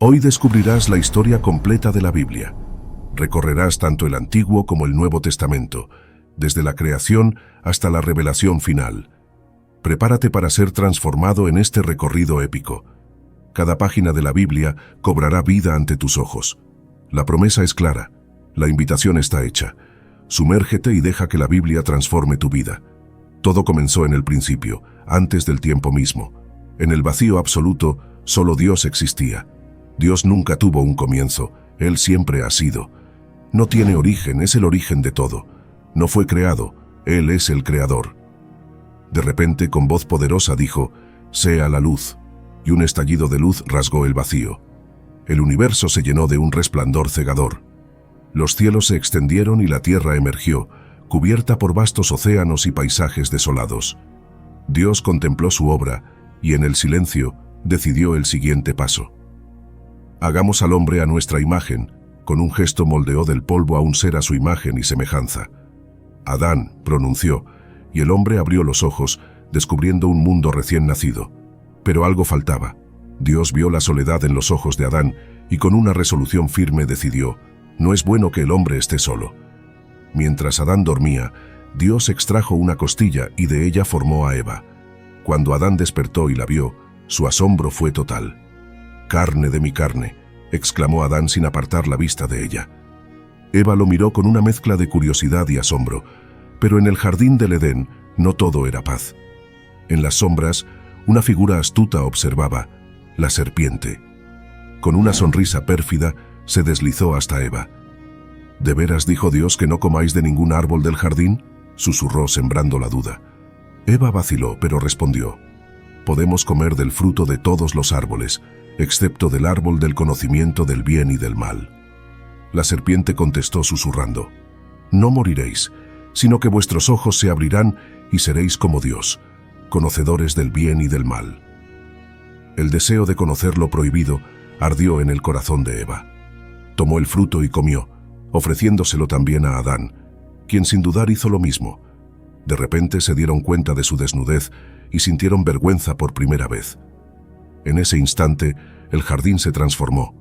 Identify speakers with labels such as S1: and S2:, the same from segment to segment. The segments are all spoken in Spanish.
S1: Hoy descubrirás la historia completa de la Biblia. Recorrerás tanto el Antiguo como el Nuevo Testamento, desde la creación hasta la revelación final. Prepárate para ser transformado en este recorrido épico. Cada página de la Biblia cobrará vida ante tus ojos. La promesa es clara, la invitación está hecha. Sumérgete y deja que la Biblia transforme tu vida. Todo comenzó en el principio, antes del tiempo mismo. En el vacío absoluto, solo Dios existía. Dios nunca tuvo un comienzo, Él siempre ha sido. No tiene origen, es el origen de todo. No fue creado, Él es el creador. De repente, con voz poderosa dijo, «Sea la luz», y un estallido de luz rasgó el vacío. El universo se llenó de un resplandor cegador. Los cielos se extendieron y la tierra emergió, cubierta por vastos océanos y paisajes desolados. Dios contempló su obra y en el silencio decidió el siguiente paso. «Hagamos al hombre a nuestra imagen», con un gesto moldeó del polvo a un ser a su imagen y semejanza. «Adán», pronunció, y el hombre abrió los ojos, descubriendo un mundo recién nacido. Pero algo faltaba. Dios vio la soledad en los ojos de Adán y con una resolución firme decidió, «No es bueno que el hombre esté solo». Mientras Adán dormía, Dios extrajo una costilla y de ella formó a Eva. Cuando Adán despertó y la vio, su asombro fue total. «Carne de mi carne», exclamó Adán sin apartar la vista de ella. Eva lo miró con una mezcla de curiosidad y asombro, pero en el jardín del Edén no todo era paz. En las sombras, una figura astuta observaba, la serpiente. Con una sonrisa pérfida, se deslizó hasta Eva. «¿De veras dijo Dios que no comáis de ningún árbol del jardín?», susurró sembrando la duda. Eva vaciló, pero respondió, «Podemos comer del fruto de todos los árboles, excepto del árbol del conocimiento del bien y del mal». La serpiente contestó susurrando, «No moriréis, sino que vuestros ojos se abrirán y seréis como Dios, conocedores del bien y del mal». El deseo de conocer lo prohibido ardió en el corazón de Eva. Tomó el fruto y comió, ofreciéndoselo también a Adán, quien sin dudar hizo lo mismo. De repente se dieron cuenta de su desnudez y sintieron vergüenza por primera vez. En ese instante, el jardín se transformó.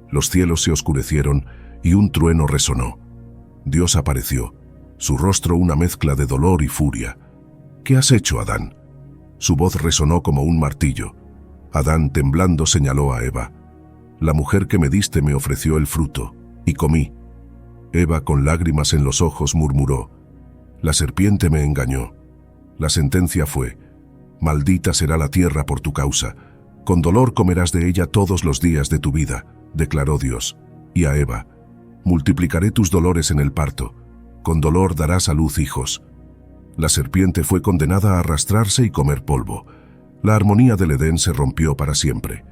S1: Los cielos se oscurecieron y un trueno resonó. Dios apareció, su rostro una mezcla de dolor y furia. «¿Qué has hecho, Adán?». Su voz resonó como un martillo. Adán, temblando, señaló a Eva. «La mujer que me diste me ofreció el fruto, y comí». Eva, con lágrimas en los ojos, murmuró, «La serpiente me engañó». La sentencia fue, «Maldita será la tierra por tu causa. Con dolor comerás de ella todos los días de tu vida», declaró Dios. Y a Eva, «Multiplicaré tus dolores en el parto. Con dolor darás a luz hijos». La serpiente fue condenada a arrastrarse y comer polvo. La armonía del Edén se rompió para siempre.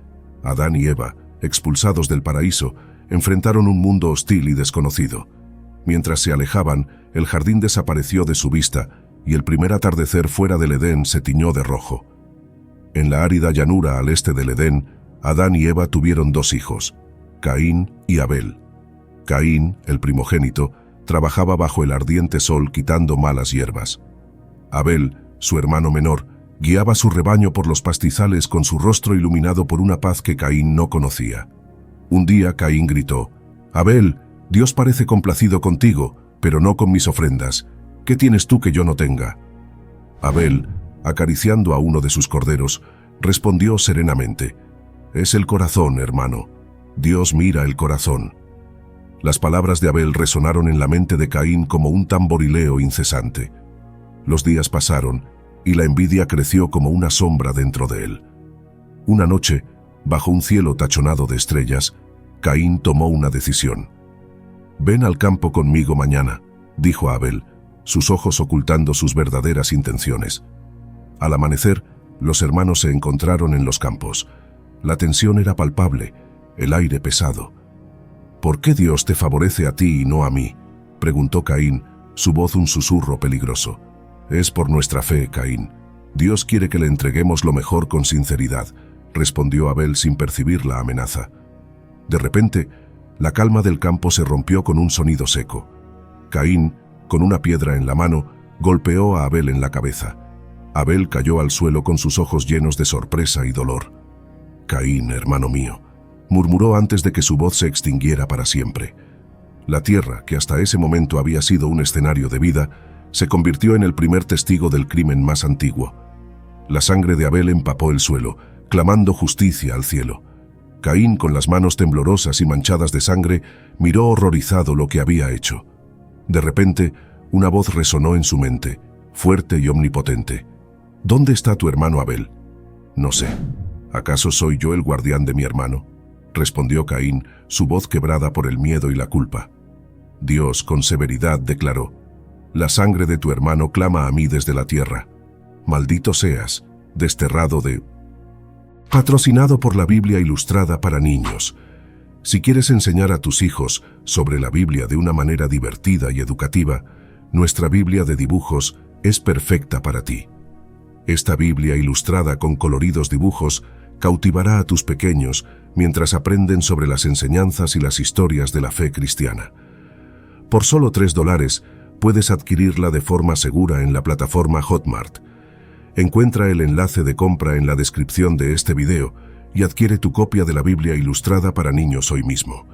S1: Adán y Eva, expulsados del paraíso, enfrentaron un mundo hostil y desconocido. Mientras se alejaban, el jardín desapareció de su vista y el primer atardecer fuera del Edén se tiñó de rojo. En la árida llanura al este del Edén, Adán y Eva tuvieron dos hijos, Caín y Abel. Caín, el primogénito, trabajaba bajo el ardiente sol quitando malas hierbas. Abel, su hermano menor, guiaba su rebaño por los pastizales con su rostro iluminado por una paz que Caín no conocía. Un día Caín gritó, «Abel, Dios parece complacido contigo, pero no con mis ofrendas. ¿Qué tienes tú que yo no tenga?». Abel, acariciando a uno de sus corderos, respondió serenamente, «Es el corazón, hermano. Dios mira el corazón». Las palabras de Abel resonaron en la mente de Caín como un tamborileo incesante. Los días pasaron y la envidia creció como una sombra dentro de él. Una noche, bajo un cielo tachonado de estrellas, Caín tomó una decisión. «Ven al campo conmigo mañana», dijo a Abel, sus ojos ocultando sus verdaderas intenciones. Al amanecer, los hermanos se encontraron en los campos. La tensión era palpable, el aire pesado. «¿Por qué Dios te favorece a ti y no a mí?», preguntó Caín, su voz un susurro peligroso. «Es por nuestra fe, Caín. Dios quiere que le entreguemos lo mejor con sinceridad», respondió Abel sin percibir la amenaza. De repente, la calma del campo se rompió con un sonido seco. Caín, con una piedra en la mano, golpeó a Abel en la cabeza. Abel cayó al suelo con sus ojos llenos de sorpresa y dolor. «Caín, hermano mío, murmuró antes de que su voz se extinguiera para siempre. La tierra, que hasta ese momento había sido un escenario de vida, se convirtió en el primer testigo del crimen más antiguo. La sangre de Abel empapó el suelo, clamando justicia al cielo. Caín, con las manos temblorosas y manchadas de sangre, miró horrorizado lo que había hecho. De repente, una voz resonó en su mente, fuerte y omnipotente. «¿Dónde está tu hermano Abel?» «No sé. ¿Acaso soy yo el guardián de mi hermano?», respondió Caín, su voz quebrada por el miedo y la culpa. Dios, con severidad, declaró: «La sangre de tu hermano clama a mí desde la tierra. Maldito seas, desterrado de...». Patrocinado por la Biblia Ilustrada para Niños. Si quieres enseñar a tus hijos sobre la Biblia de una manera divertida y educativa, nuestra Biblia de dibujos es perfecta para ti. Esta Biblia ilustrada con coloridos dibujos cautivará a tus pequeños mientras aprenden sobre las enseñanzas y las historias de la fe cristiana. Por solo $3 puedes adquirirla de forma segura en la plataforma Hotmart. Encuentra el enlace de compra en la descripción de este video y adquiere tu copia de la Biblia Ilustrada para Niños hoy mismo.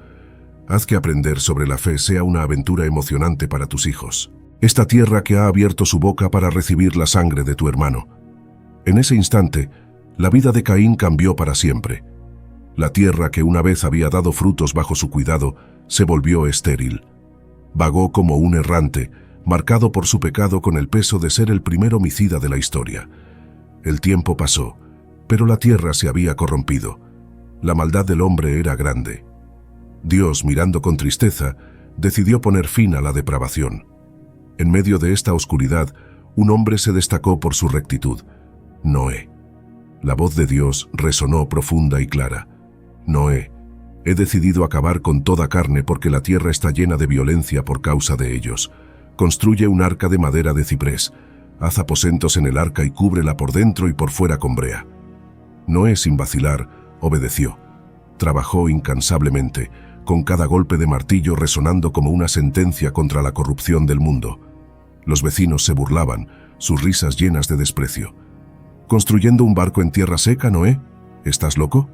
S1: Haz que aprender sobre la fe sea una aventura emocionante para tus hijos. Esta tierra que ha abierto su boca para recibir la sangre de tu hermano. En ese instante, la vida de Caín cambió para siempre. La tierra que una vez había dado frutos bajo su cuidado se volvió estéril. Vagó como un errante, marcado por su pecado con el peso de ser el primer homicida de la historia. El tiempo pasó, pero la tierra se había corrompido. La maldad del hombre era grande. Dios, mirando con tristeza, decidió poner fin a la depravación. En medio de esta oscuridad, un hombre se destacó por su rectitud: Noé. La voz de Dios resonó profunda y clara. «Noé, he decidido acabar con toda carne porque la tierra está llena de violencia por causa de ellos. Construye un arca de madera de ciprés. Haz aposentos en el arca y cúbrela por dentro y por fuera con brea». Noé, sin vacilar, obedeció. Trabajó incansablemente, con cada golpe de martillo resonando como una sentencia contra la corrupción del mundo. Los vecinos se burlaban, sus risas llenas de desprecio. «¿Construyendo un barco en tierra seca, Noé? ¿Estás loco?»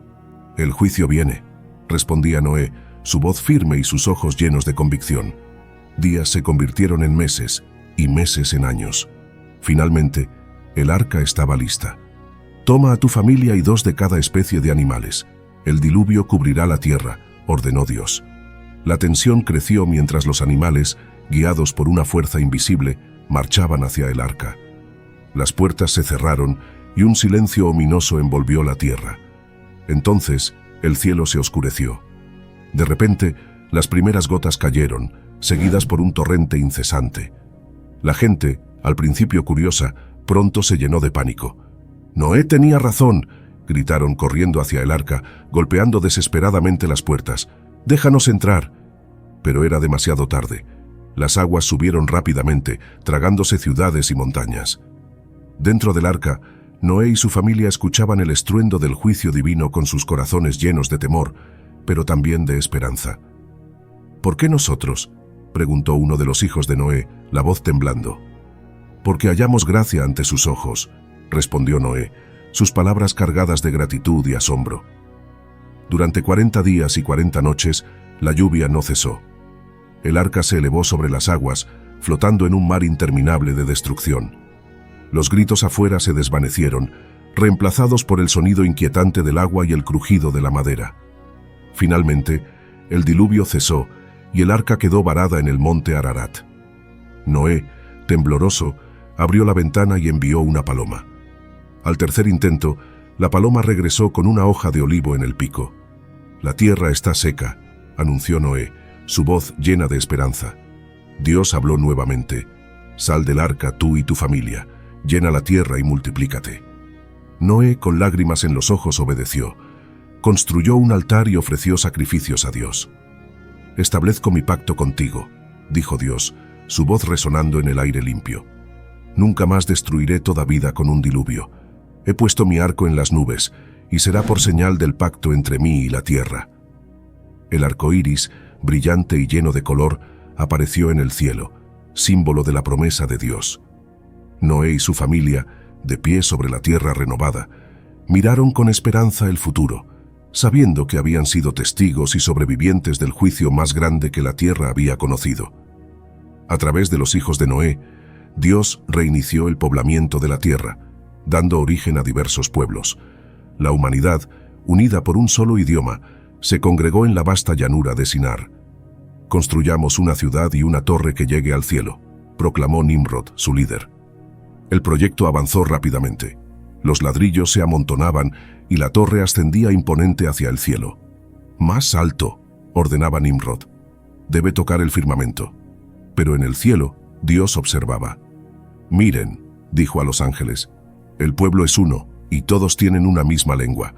S1: «El juicio viene», respondía Noé, su voz firme y sus ojos llenos de convicción. Días se convirtieron en meses y meses en años. Finalmente, el arca estaba lista. «Toma a tu familia y 2 de cada especie de animales. El diluvio cubrirá la tierra», ordenó Dios. La tensión creció mientras los animales, guiados por una fuerza invisible, marchaban hacia el arca. Las puertas se cerraron y un silencio ominoso envolvió la tierra. Entonces, el cielo se oscureció. De repente, las primeras gotas cayeron, seguidas por un torrente incesante. La gente, al principio curiosa, pronto se llenó de pánico. «Noé tenía razón», gritaron corriendo hacia el arca, golpeando desesperadamente las puertas. «Déjanos entrar». Pero era demasiado tarde. Las aguas subieron rápidamente, tragándose ciudades y montañas. Dentro del arca, Noé y su familia escuchaban el estruendo del juicio divino con sus corazones llenos de temor, pero también de esperanza. «¿Por qué nosotros?», preguntó uno de los hijos de Noé, la voz temblando. «Porque hallamos gracia ante sus ojos», respondió Noé, sus palabras cargadas de gratitud y asombro. Durante 40 días y 40 noches, la lluvia no cesó. El arca se elevó sobre las aguas, flotando en un mar interminable de destrucción. Los gritos afuera se desvanecieron, reemplazados por el sonido inquietante del agua y el crujido de la madera. Finalmente, el diluvio cesó y el arca quedó varada en el monte Ararat. Noé, tembloroso, abrió la ventana y envió una paloma. Al tercer intento, la paloma regresó con una hoja de olivo en el pico. «La tierra está seca», anunció Noé, su voz llena de esperanza. Dios habló nuevamente: «Sal del arca tú y tu familia. Llena la tierra y multiplícate». Noé, con lágrimas en los ojos, obedeció. Construyó un altar y ofreció sacrificios a Dios. «Establezco mi pacto contigo», dijo Dios, su voz resonando en el aire limpio. «Nunca más destruiré toda vida con un diluvio. He puesto mi arco en las nubes, y será por señal del pacto entre mí y la tierra». El arco iris, brillante y lleno de color, apareció en el cielo, símbolo de la promesa de Dios. Noé y su familia, de pie sobre la tierra renovada, miraron con esperanza el futuro. sabiendo que habían sido testigos y sobrevivientes del juicio más grande que la tierra había conocido. A través de los hijos de Noé, Dios reinició el poblamiento de la tierra, dando origen a diversos pueblos. La humanidad, unida por un solo idioma, se congregó en la vasta llanura de Sinar. «Construyamos una ciudad y una torre que llegue al cielo», proclamó Nimrod, su líder. El proyecto avanzó rápidamente. Los ladrillos se amontonaban y la torre ascendía imponente hacia el cielo. «Más alto», ordenaba Nimrod. «Debe tocar el firmamento». Pero en el cielo, Dios observaba. «Miren», dijo a los ángeles, «el pueblo es uno y todos tienen una misma lengua.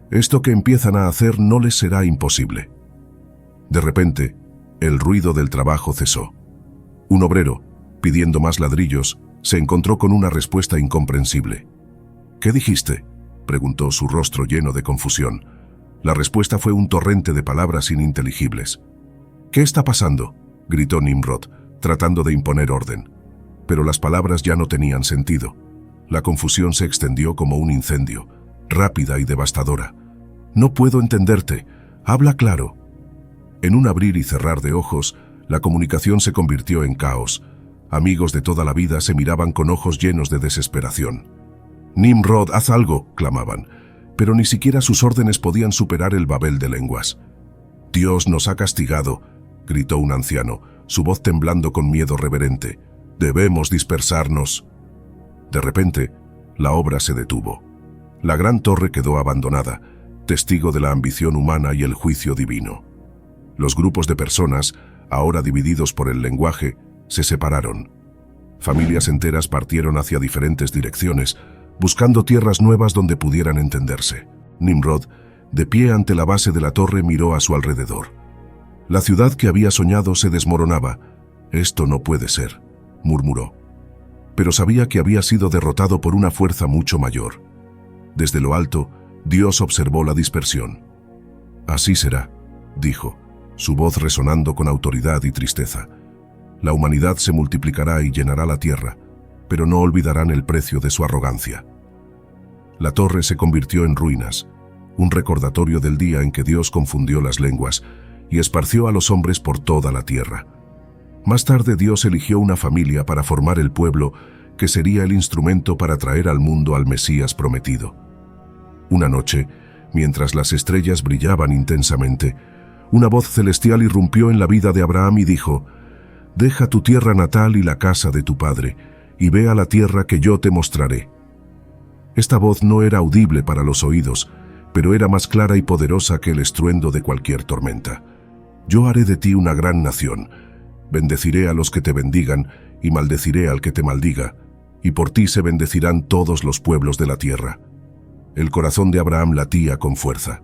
S1: Esto que empiezan a hacer no les será imposible». De repente, el ruido del trabajo cesó. Un obrero, pidiendo más ladrillos, se encontró con una respuesta incomprensible. «¿Qué dijiste?», preguntó, su rostro lleno de confusión. La respuesta fue un torrente de palabras ininteligibles. «¿Qué está pasando?», gritó Nimrod, tratando de imponer orden. Pero las palabras ya no tenían sentido. La confusión se extendió como un incendio, rápida y devastadora. «No puedo entenderte. Habla claro». En un abrir y cerrar de ojos, la comunicación se convirtió en caos. Amigos de toda la vida se miraban con ojos llenos de desesperación. «Nimrod, haz algo», clamaban, pero ni siquiera sus órdenes podían superar el babel de lenguas. «Dios nos ha castigado», gritó un anciano, su voz temblando con miedo reverente. «Debemos dispersarnos». De repente, la obra se detuvo. La gran torre quedó abandonada, testigo de la ambición humana y el juicio divino. Los grupos de personas, ahora divididos por el lenguaje, se separaron. Familias enteras partieron hacia diferentes direcciones, buscando tierras nuevas donde pudieran entenderse. Nimrod, de pie ante la base de la torre, miró a su alrededor. La ciudad que había soñado se desmoronaba. «Esto no puede ser», murmuró. Pero sabía que había sido derrotado por una fuerza mucho mayor. Desde lo alto, Dios observó la dispersión. «Así será», dijo, su voz resonando con autoridad y tristeza. «La humanidad se multiplicará y llenará la tierra, pero no olvidarán el precio de su arrogancia». La torre se convirtió en ruinas, un recordatorio del día en que Dios confundió las lenguas y esparció a los hombres por toda la tierra. Más tarde Dios eligió una familia para formar el pueblo que sería el instrumento para traer al mundo al Mesías prometido. Una noche, mientras las estrellas brillaban intensamente, una voz celestial irrumpió en la vida de Abraham y dijo: «Deja tu tierra natal y la casa de tu padre, y ve a la tierra que yo te mostraré». Esta voz no era audible para los oídos, pero era más clara y poderosa que el estruendo de cualquier tormenta. «Yo haré de ti una gran nación. Bendeciré a los que te bendigan y maldeciré al que te maldiga, y por ti se bendecirán todos los pueblos de la tierra». El corazón de Abraham latía con fuerza.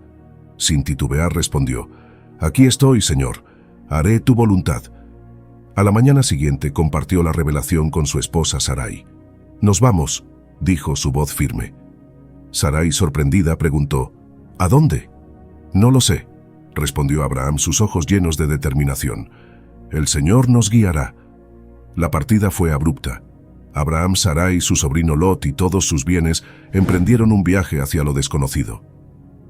S1: Sin titubear respondió: «Aquí estoy, Señor. Haré tu voluntad». A la mañana siguiente compartió la revelación con su esposa Sarai. «Nos vamos», dijo, su voz firme. Sarai, sorprendida, preguntó: «¿A dónde?». «No lo sé», respondió Abraham, sus ojos llenos de determinación. «El Señor nos guiará». La partida fue abrupta. Abraham, Sarai, su sobrino Lot y todos sus bienes emprendieron un viaje hacia lo desconocido.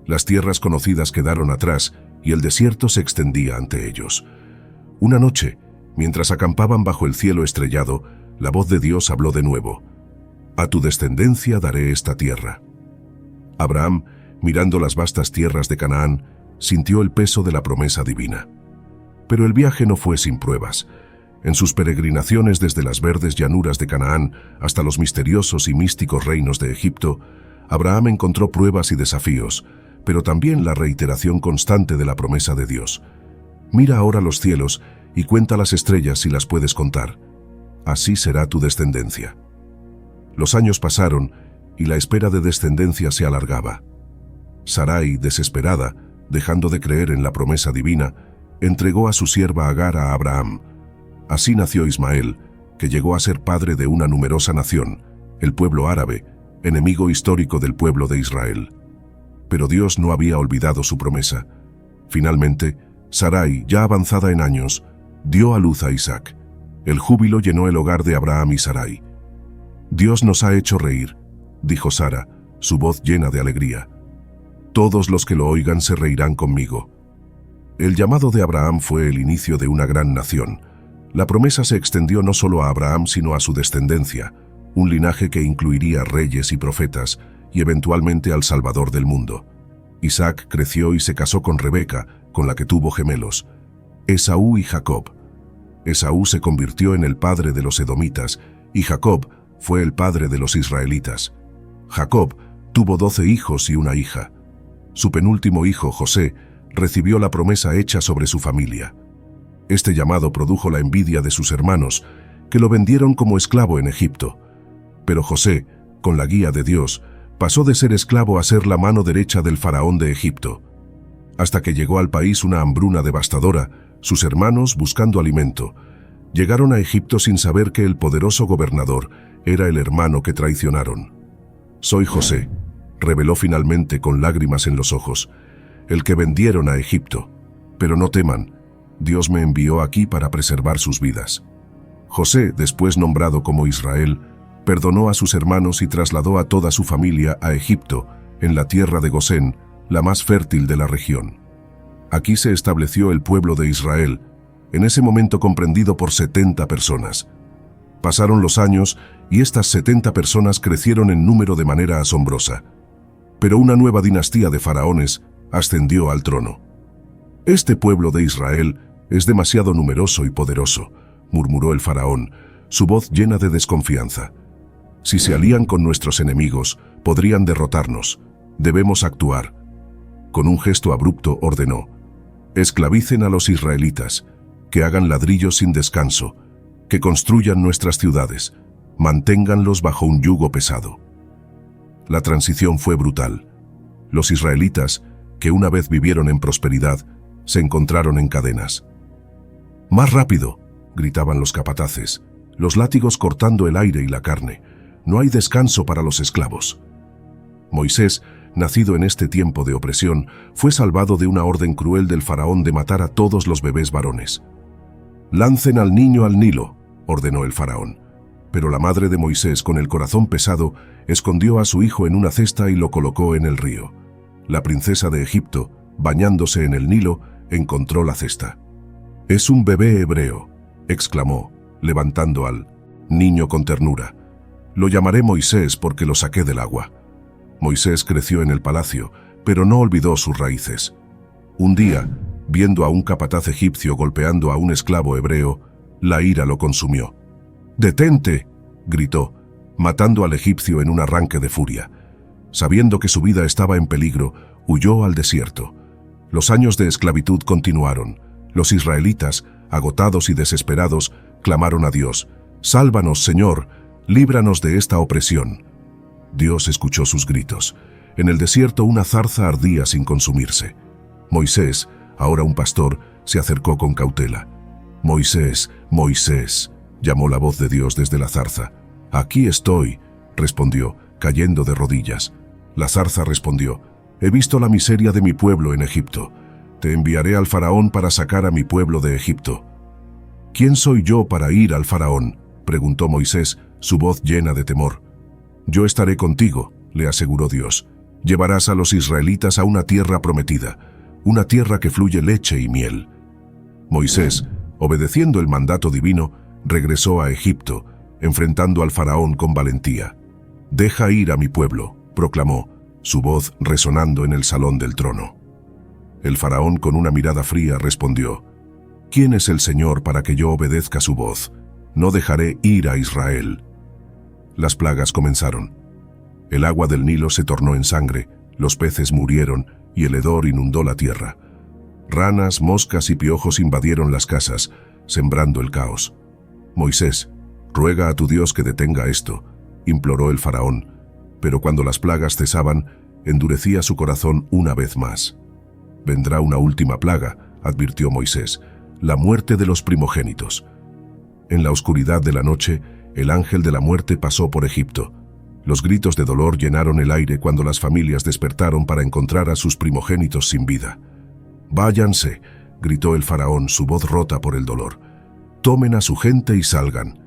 S1: Las tierras conocidas quedaron atrás y el desierto se extendía ante ellos. Una noche, mientras acampaban bajo el cielo estrellado, la voz de Dios habló de nuevo: «A tu descendencia daré esta tierra». Abraham, mirando las vastas tierras de Canaán, sintió el peso de la promesa divina. Pero el viaje no fue sin pruebas. En sus peregrinaciones desde las verdes llanuras de Canaán hasta los misteriosos y místicos reinos de Egipto, Abraham encontró pruebas y desafíos, pero también la reiteración constante de la promesa de Dios. «Mira ahora los cielos y cuenta las estrellas si las puedes contar. Así será tu descendencia». Los años pasaron y la espera de descendencia se alargaba. Sarai, desesperada, dejando de creer en la promesa divina, entregó a su sierva Agar a Abraham. Así nació Ismael, que llegó a ser padre de una numerosa nación, el pueblo árabe, enemigo histórico del pueblo de Israel. Pero Dios no había olvidado su promesa. Finalmente, Sarai, ya avanzada en años, dio a luz a Isaac. El júbilo llenó el hogar de Abraham y Sarai. «Dios nos ha hecho reír», dijo Sara, su voz llena de alegría. Todos los que lo oigan se reirán conmigo. El llamado de Abraham fue el inicio de una gran nación. La promesa se extendió no solo a Abraham, sino a su descendencia, un linaje que incluiría reyes y profetas, y eventualmente al Salvador del mundo. Isaac creció y se casó con Rebeca, con la que tuvo gemelos, Esaú y Jacob. Esaú se convirtió en el padre de los edomitas, y Jacob fue el padre de los israelitas. Jacob tuvo 12 hijos y una hija. Su penúltimo hijo, José, recibió la promesa hecha sobre su familia. Este llamado produjo la envidia de sus hermanos, que lo vendieron como esclavo en Egipto. Pero José, con la guía de Dios, pasó de ser esclavo a ser la mano derecha del faraón de Egipto. Hasta que llegó al país una hambruna devastadora, sus hermanos, buscando alimento, llegaron a Egipto sin saber que el poderoso gobernador era el hermano que traicionaron. «Soy José», reveló finalmente con lágrimas en los ojos, «el que vendieron a Egipto. Pero no teman, Dios me envió aquí para preservar sus vidas». José, después nombrado como Israel, perdonó a sus hermanos y trasladó a toda su familia a Egipto, en la tierra de Gosén, la más fértil de la región. Aquí se estableció el pueblo de Israel, en ese momento comprendido por 70 personas. Pasaron los años y estas 70 personas crecieron en número de manera asombrosa. Pero una nueva dinastía de faraones ascendió al trono. «Este pueblo de Israel es demasiado numeroso y poderoso», murmuró el faraón, su voz llena de desconfianza. «Si se alían con nuestros enemigos, podrían derrotarnos. Debemos actuar». Con un gesto abrupto ordenó: «Esclavicen a los israelitas, que hagan ladrillos sin descanso, que construyan nuestras ciudades, manténganlos bajo un yugo pesado». La transición fue brutal. Los israelitas, que una vez vivieron en prosperidad, se encontraron en cadenas. «¡Más rápido!», gritaban los capataces, los látigos cortando el aire y la carne. «No hay descanso para los esclavos». Moisés, nacido en este tiempo de opresión, fue salvado de una orden cruel del faraón de matar a todos los bebés varones. «Lancen al niño al Nilo», ordenó el faraón. Pero la madre de Moisés, con el corazón pesado, escondió a su hijo en una cesta y lo colocó en el río. La princesa de Egipto, bañándose en el Nilo, encontró la cesta. «Es un bebé hebreo», exclamó, levantando al niño con ternura. «Lo llamaré Moisés porque lo saqué del agua». Moisés creció en el palacio, pero no olvidó sus raíces. Un día, viendo a un capataz egipcio golpeando a un esclavo hebreo, la ira lo consumió. «¡Detente!», gritó, matando al egipcio en un arranque de furia. Sabiendo que su vida estaba en peligro, huyó al desierto. Los años de esclavitud continuaron. Los israelitas, agotados y desesperados, clamaron a Dios: «Sálvanos, Señor, líbranos de esta opresión». Dios escuchó sus gritos. En el desierto una zarza ardía sin consumirse. Moisés, ahora un pastor, se acercó con cautela. «Moisés, Moisés», llamó la voz de Dios desde la zarza. «Aquí estoy», respondió, cayendo de rodillas. La zarza respondió: «He visto la miseria de mi pueblo en Egipto. Te enviaré al faraón para sacar a mi pueblo de Egipto». «¿Quién soy yo para ir al faraón?», preguntó Moisés, su voz llena de temor. «Yo estaré contigo», le aseguró Dios. «Llevarás a los israelitas a una tierra prometida, una tierra que fluye leche y miel». Moisés, obedeciendo el mandato divino, regresó a Egipto, enfrentando al faraón con valentía. «Deja ir a mi pueblo», proclamó, su voz resonando en el salón del trono. El faraón, con una mirada fría, respondió: «¿Quién es el Señor para que yo obedezca su voz? No dejaré ir a Israel». Las plagas comenzaron. El agua del Nilo se tornó en sangre, los peces murieron y el hedor inundó la tierra. Ranas, moscas y piojos invadieron las casas, sembrando el caos. «Moisés, ruega a tu Dios que detenga esto», imploró el faraón, pero cuando las plagas cesaban, endurecía su corazón una vez más. «Vendrá una última plaga», advirtió Moisés, «la muerte de los primogénitos». En la oscuridad de la noche, el ángel de la muerte pasó por Egipto. Los gritos de dolor llenaron el aire cuando las familias despertaron para encontrar a sus primogénitos sin vida. «Váyanse», gritó el faraón, su voz rota por el dolor. «Tomen a su gente y salgan».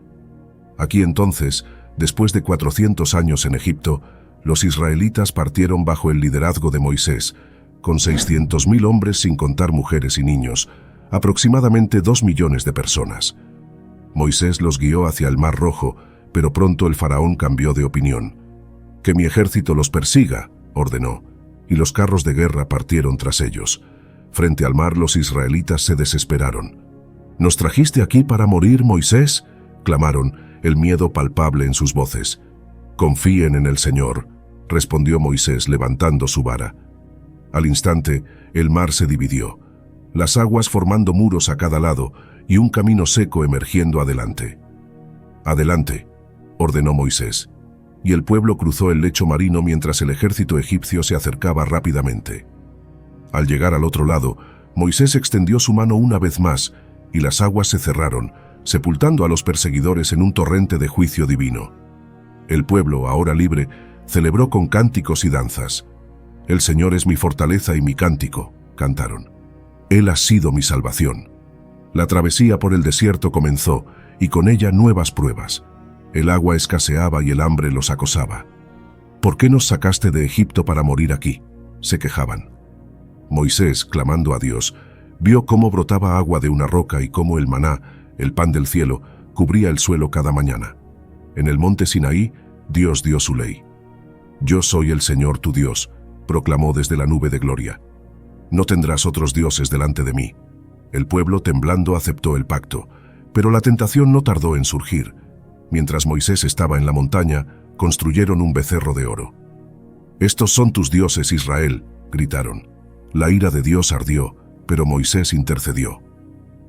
S1: Aquí entonces, después de 400 años en Egipto, los israelitas partieron bajo el liderazgo de Moisés, con 600.000 hombres sin contar mujeres y niños, aproximadamente 2 millones de personas. Moisés los guió hacia el Mar Rojo, pero pronto el faraón cambió de opinión. «Que mi ejército los persiga», ordenó, y los carros de guerra partieron tras ellos. Frente al mar los israelitas se desesperaron. «¿Nos trajiste aquí para morir, Moisés?», clamaron, el miedo palpable en sus voces. «Confíen en el Señor», respondió Moisés levantando su vara. Al instante, el mar se dividió, las aguas formando muros a cada lado y un camino seco emergiendo adelante. «Adelante», ordenó Moisés, y el pueblo cruzó el lecho marino mientras el ejército egipcio se acercaba rápidamente. Al llegar al otro lado, Moisés extendió su mano una vez más y las aguas se cerraron, sepultando a los perseguidores en un torrente de juicio divino. El pueblo, ahora libre, celebró con cánticos y danzas. «El Señor es mi fortaleza y mi cántico», cantaron. «Él ha sido mi salvación». La travesía por el desierto comenzó, y con ella nuevas pruebas. El agua escaseaba y el hambre los acosaba. «¿Por qué nos sacaste de Egipto para morir aquí?», se quejaban. Moisés, clamando a Dios, vio cómo brotaba agua de una roca y cómo el maná, el pan del cielo, cubría el suelo cada mañana. En el monte Sinaí, Dios dio su ley. «Yo soy el Señor tu Dios», proclamó desde la nube de gloria. «No tendrás otros dioses delante de mí». El pueblo, temblando, aceptó el pacto, pero la tentación no tardó en surgir. Mientras Moisés estaba en la montaña, construyeron un becerro de oro. «Estos son tus dioses, Israel», gritaron. La ira de Dios ardió, pero Moisés intercedió.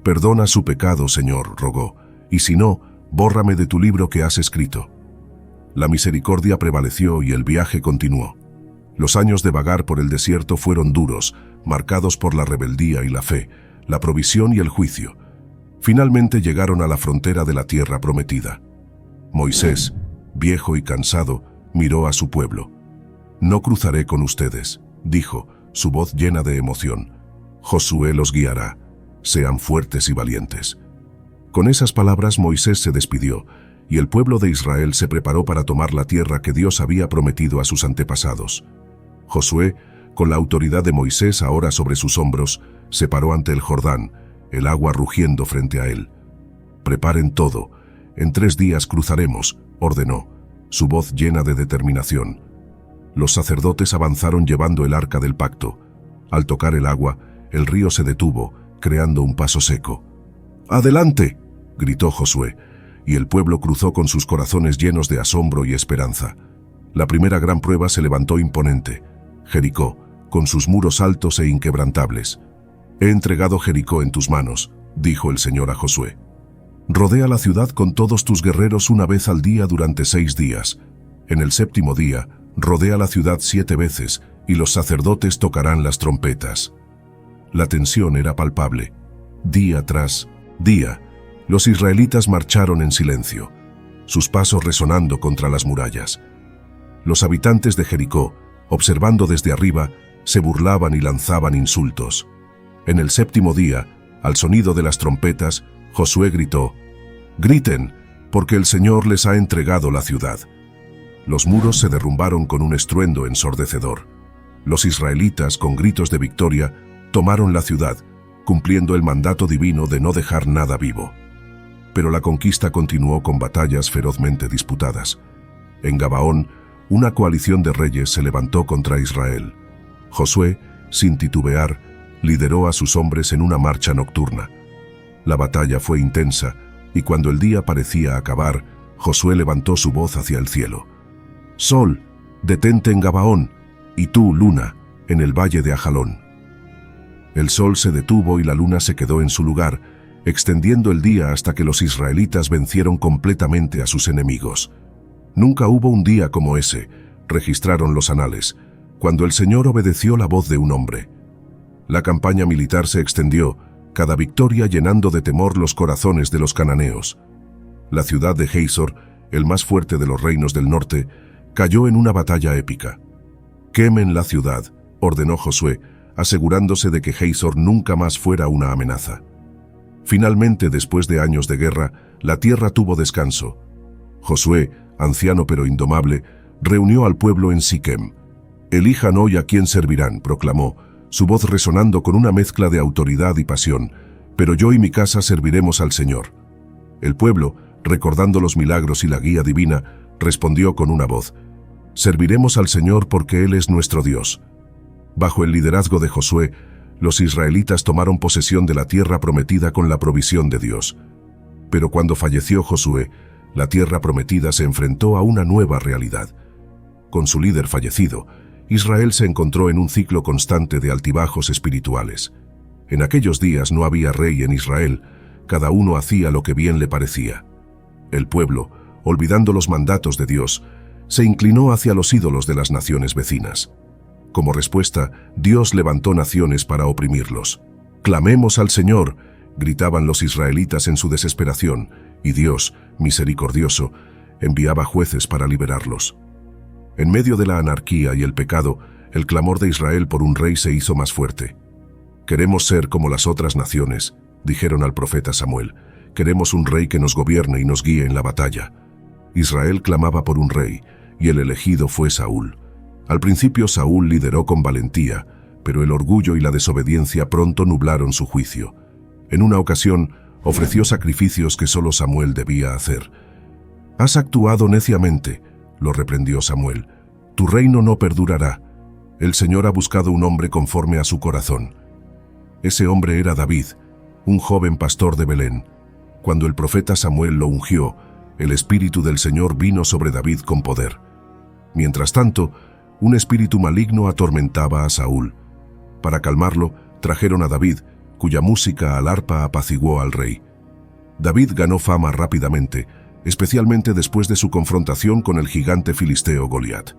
S1: «Perdona su pecado, Señor», rogó, «y si no, bórrame de tu libro que has escrito». La misericordia prevaleció y el viaje continuó. Los años de vagar por el desierto fueron duros, marcados por la rebeldía y la fe, la provisión y el juicio. Finalmente llegaron a la frontera de la tierra prometida. Moisés, viejo y cansado, miró a su pueblo. «No cruzaré con ustedes», dijo, su voz llena de emoción. «Josué los guiará. Sean fuertes y valientes». Con esas palabras Moisés se despidió, y el pueblo de Israel se preparó para tomar la tierra que Dios había prometido a sus antepasados. Josué, con la autoridad de Moisés ahora sobre sus hombros, se paró ante el Jordán, el agua rugiendo frente a él. «Preparen todo. En 3 días cruzaremos», ordenó, su voz llena de determinación. Los sacerdotes avanzaron llevando el arca del pacto. Al tocar el agua, el río se detuvo, creando un paso seco. «¡Adelante!», gritó Josué, y el pueblo cruzó con sus corazones llenos de asombro y esperanza. La primera gran prueba se levantó imponente: Jericó, con sus muros altos e inquebrantables. «He entregado Jericó en tus manos», dijo el Señor a Josué. «Rodea la ciudad con todos tus guerreros una vez al día durante 6 días. En el 7º día, rodea la ciudad 7 veces, y los sacerdotes tocarán las trompetas». La tensión era palpable. Día tras día, los israelitas marcharon en silencio, sus pasos resonando contra las murallas. Los habitantes de Jericó, observando desde arriba, se burlaban y lanzaban insultos. En el 7º día, al sonido de las trompetas, Josué gritó: «Griten, porque el Señor les ha entregado la ciudad». Los muros se derrumbaron con un estruendo ensordecedor. Los israelitas, con gritos de victoria, tomaron la ciudad, cumpliendo el mandato divino de no dejar nada vivo. Pero la conquista continuó con batallas ferozmente disputadas. En Gabaón, una coalición de reyes se levantó contra Israel. Josué, sin titubear, lideró a sus hombres en una marcha nocturna. La batalla fue intensa, y cuando el día parecía acabar, Josué levantó su voz hacia el cielo. «Sol, detente en Gabaón, y tú, luna, en el valle de Ajalón». El sol se detuvo y la luna se quedó en su lugar, extendiendo el día hasta que los israelitas vencieron completamente a sus enemigos. Nunca hubo un día como ese, registraron los anales, cuando el Señor obedeció la voz de un hombre. La campaña militar se extendió, cada victoria llenando de temor los corazones de los cananeos. La ciudad de Hazor, el más fuerte de los reinos del norte, cayó en una batalla épica. «Quemen la ciudad», ordenó Josué, asegurándose de que Hazor nunca más fuera una amenaza. Finalmente, después de años de guerra, la tierra tuvo descanso. Josué, anciano pero indomable, Reunió al pueblo en Siquem. «Elijan hoy a quién servirán», proclamó, su voz resonando con una mezcla de autoridad y pasión. «Pero yo y mi casa serviremos al Señor». El pueblo, recordando los milagros y la guía divina, respondió con una voz: «Serviremos al Señor porque Él es nuestro Dios». Bajo el liderazgo de Josué, los israelitas tomaron posesión de la tierra prometida con la provisión de Dios. Pero cuando falleció Josué, la tierra prometida se enfrentó a una nueva realidad. Con su líder fallecido, Israel se encontró en un ciclo constante de altibajos espirituales. En aquellos días no había rey en Israel, cada uno hacía lo que bien le parecía. El pueblo, olvidando los mandatos de Dios, se inclinó hacia los ídolos de las naciones vecinas. Como respuesta, Dios levantó naciones para oprimirlos. «Clamemos al Señor», gritaban los israelitas en su desesperación, y Dios, misericordioso, enviaba jueces para liberarlos. En medio de la anarquía y el pecado, el clamor de Israel por un rey se hizo más fuerte. «Queremos ser como las otras naciones», dijeron al profeta Samuel. «Queremos un rey que nos gobierne y nos guíe en la batalla». Israel clamaba por un rey, y el elegido fue Saúl. Al principio Saúl lideró con valentía, pero el orgullo y la desobediencia pronto nublaron su juicio. En una ocasión, ofreció sacrificios que solo Samuel debía hacer. «Has actuado neciamente», lo reprendió Samuel. «Tu reino no perdurará. El Señor ha buscado un hombre conforme a su corazón». Ese hombre era David, un joven pastor de Belén. Cuando el profeta Samuel lo ungió, el Espíritu del Señor vino sobre David con poder. Mientras tanto, un espíritu maligno atormentaba a Saúl. Para calmarlo, trajeron a David, cuya música al arpa apaciguó al rey. David ganó fama rápidamente, especialmente después de su confrontación con el gigante filisteo Goliat.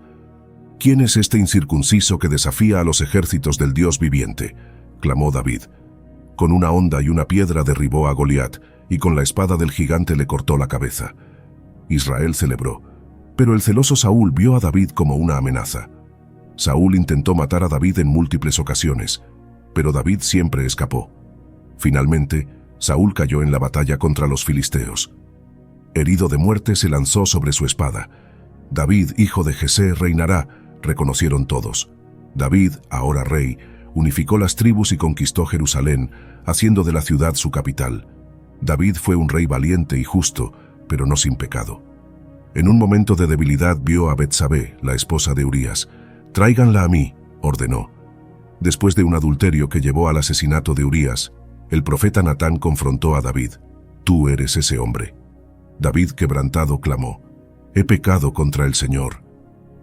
S1: «¿Quién es este incircunciso que desafía a los ejércitos del Dios viviente?», clamó David. Con una honda y una piedra derribó a Goliat, y con la espada del gigante le cortó la cabeza. Israel celebró, pero el celoso Saúl vio a David como una amenaza. Saúl intentó matar a David en múltiples ocasiones, pero David siempre escapó. Finalmente, Saúl cayó en la batalla contra los filisteos. Herido de muerte, se lanzó sobre su espada. «David, hijo de Jesé, reinará», reconocieron todos. David, ahora rey, unificó las tribus y conquistó Jerusalén, haciendo de la ciudad su capital. David fue un rey valiente y justo, pero no sin pecado. En un momento de debilidad vio a Betsabé, la esposa de Urías. «Tráiganla a mí», ordenó. Después de un adulterio que llevó al asesinato de Urías, el profeta Natán confrontó a David. «Tú eres ese hombre». David, quebrantado, clamó: «He pecado contra el Señor».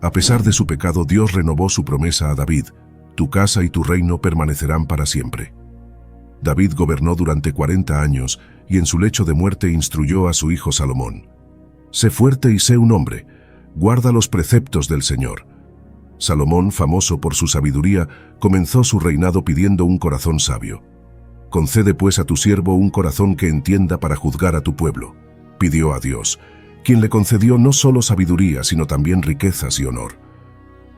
S1: A pesar de su pecado, Dios renovó su promesa a David: «Tu casa y tu reino permanecerán para siempre». David gobernó durante 40 años y en su lecho de muerte instruyó a su hijo Salomón: «Sé fuerte y sé un hombre, guarda los preceptos del Señor». Salomón, famoso por su sabiduría, comenzó su reinado pidiendo un corazón sabio. «Concede pues a tu siervo un corazón que entienda para juzgar a tu pueblo», pidió a Dios, quien le concedió no solo sabiduría, sino también riquezas y honor.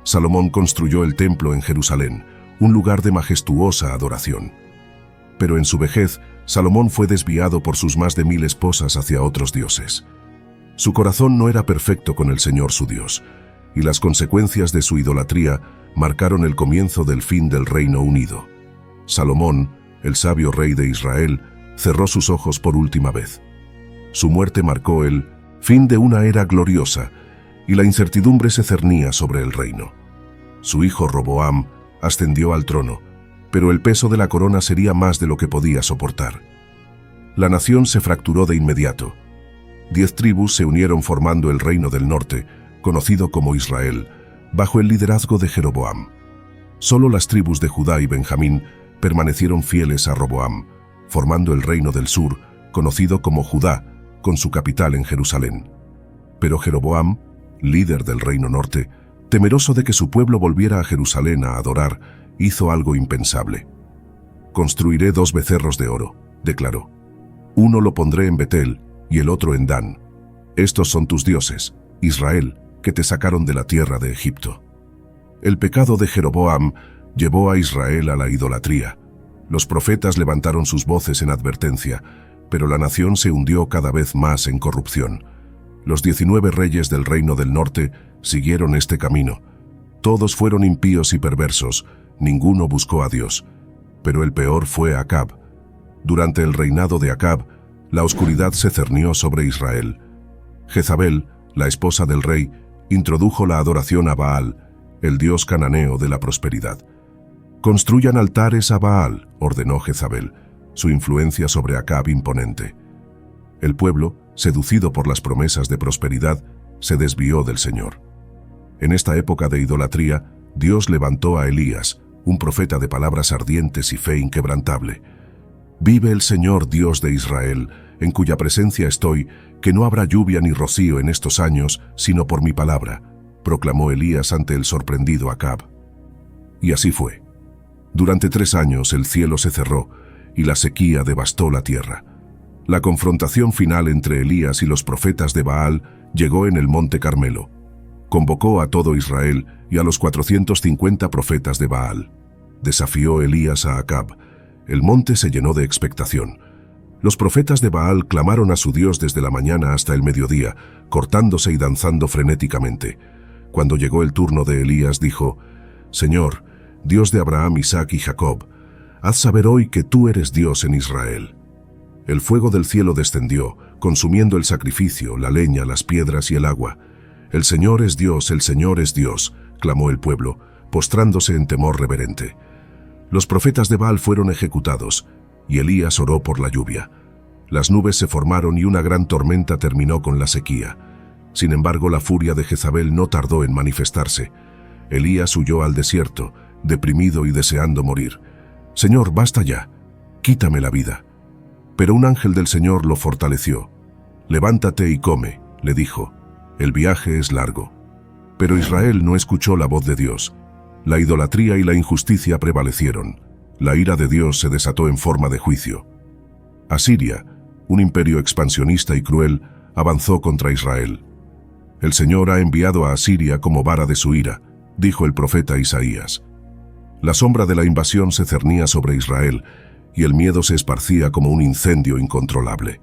S1: Salomón construyó el templo en Jerusalén, un lugar de majestuosa adoración. Pero en su vejez, Salomón fue desviado por sus más de 1000 esposas hacia otros dioses. Su corazón no era perfecto con el Señor su Dios, y las consecuencias de su idolatría marcaron el comienzo del fin del Reino Unido. Salomón, el sabio rey de Israel, cerró sus ojos por última vez. Su muerte marcó el fin de una era gloriosa, y la incertidumbre se cernía sobre el reino. Su hijo Roboam ascendió al trono, pero el peso de la corona sería más de lo que podía soportar. La nación se fracturó de inmediato. 10 tribus se unieron formando el reino del norte, conocido como Israel, bajo el liderazgo de Jeroboam. Solo las tribus de Judá y Benjamín permanecieron fieles a Roboam, formando el reino del sur, conocido como Judá, con su capital en Jerusalén. Pero Jeroboam, líder del reino norte, temeroso de que su pueblo volviera a Jerusalén a adorar, hizo algo impensable. «Construiré 2 becerros de oro», declaró. «Uno lo pondré en Betel y el otro en Dan. Estos son tus dioses, Israel, que te sacaron de la tierra de Egipto». El pecado de Jeroboam llevó a Israel a la idolatría. Los profetas levantaron sus voces en advertencia, pero la nación se hundió cada vez más en corrupción. Los 19 reyes del reino del norte siguieron este camino. Todos fueron impíos y perversos, ninguno buscó a Dios. Pero el peor fue Acab. Durante el reinado de Acab, la oscuridad se cernió sobre Israel. Jezabel, la esposa del rey, introdujo la adoración a Baal, el dios cananeo de la prosperidad. «Construyan altares a Baal», ordenó Jezabel, su influencia sobre Acab imponente. El pueblo, seducido por las promesas de prosperidad, se desvió del Señor. En esta época de idolatría, Dios levantó a Elías, un profeta de palabras ardientes y fe inquebrantable. «Vive el Señor Dios de Israel, en cuya presencia estoy, que no habrá lluvia ni rocío en estos años, sino por mi palabra», proclamó Elías ante el sorprendido Acab. Y así fue. Durante 3 años el cielo se cerró y la sequía devastó la tierra. La confrontación final entre Elías y los profetas de Baal llegó en el monte Carmelo. Convocó a todo Israel y a los 450 profetas de Baal. Desafió Elías a Acab. El monte se llenó de expectación. Los profetas de Baal clamaron a su Dios desde la mañana hasta el mediodía, cortándose y danzando frenéticamente. Cuando llegó el turno de Elías, dijo: «Señor, Dios de Abraham, Isaac y Jacob, haz saber hoy que tú eres Dios en Israel». El fuego del cielo descendió, consumiendo el sacrificio, la leña, las piedras y el agua. «El Señor es Dios, el Señor es Dios», clamó el pueblo, postrándose en temor reverente. Los profetas de Baal fueron ejecutados, y Elías oró por la lluvia. Las nubes se formaron y una gran tormenta terminó con la sequía. Sin embargo, la furia de Jezabel no tardó en manifestarse. Elías huyó al desierto, deprimido y deseando morir. «Señor, basta ya, quítame la vida». Pero un ángel del Señor lo fortaleció. «Levántate y come», le dijo. «El viaje es largo». Pero Israel no escuchó la voz de Dios. La idolatría y la injusticia prevalecieron. La ira de Dios se desató en forma de juicio. Asiria, un imperio expansionista y cruel, avanzó contra Israel. «El Señor ha enviado a Asiria como vara de su ira», dijo el profeta Isaías. La sombra de la invasión se cernía sobre Israel y el miedo se esparcía como un incendio incontrolable.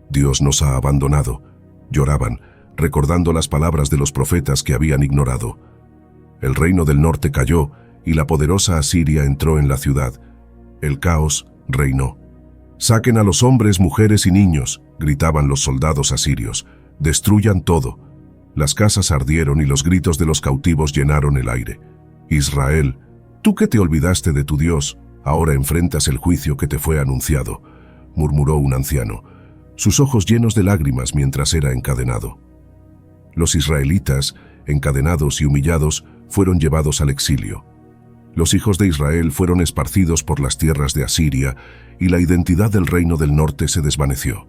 S1: «Dios nos ha abandonado», lloraban, recordando las palabras de los profetas que habían ignorado. El reino del norte cayó y la poderosa Asiria entró en la ciudad. El caos reinó. «Saquen a los hombres, mujeres y niños», gritaban los soldados asirios. «Destruyan todo». Las casas ardieron y los gritos de los cautivos llenaron el aire. «Israel, tú que te olvidaste de tu Dios, ahora enfrentas el juicio que te fue anunciado», murmuró un anciano, sus ojos llenos de lágrimas mientras era encadenado. Los israelitas, encadenados y humillados, fueron llevados al exilio. Los hijos de Israel fueron esparcidos por las tierras de Asiria y la identidad del reino del norte se desvaneció.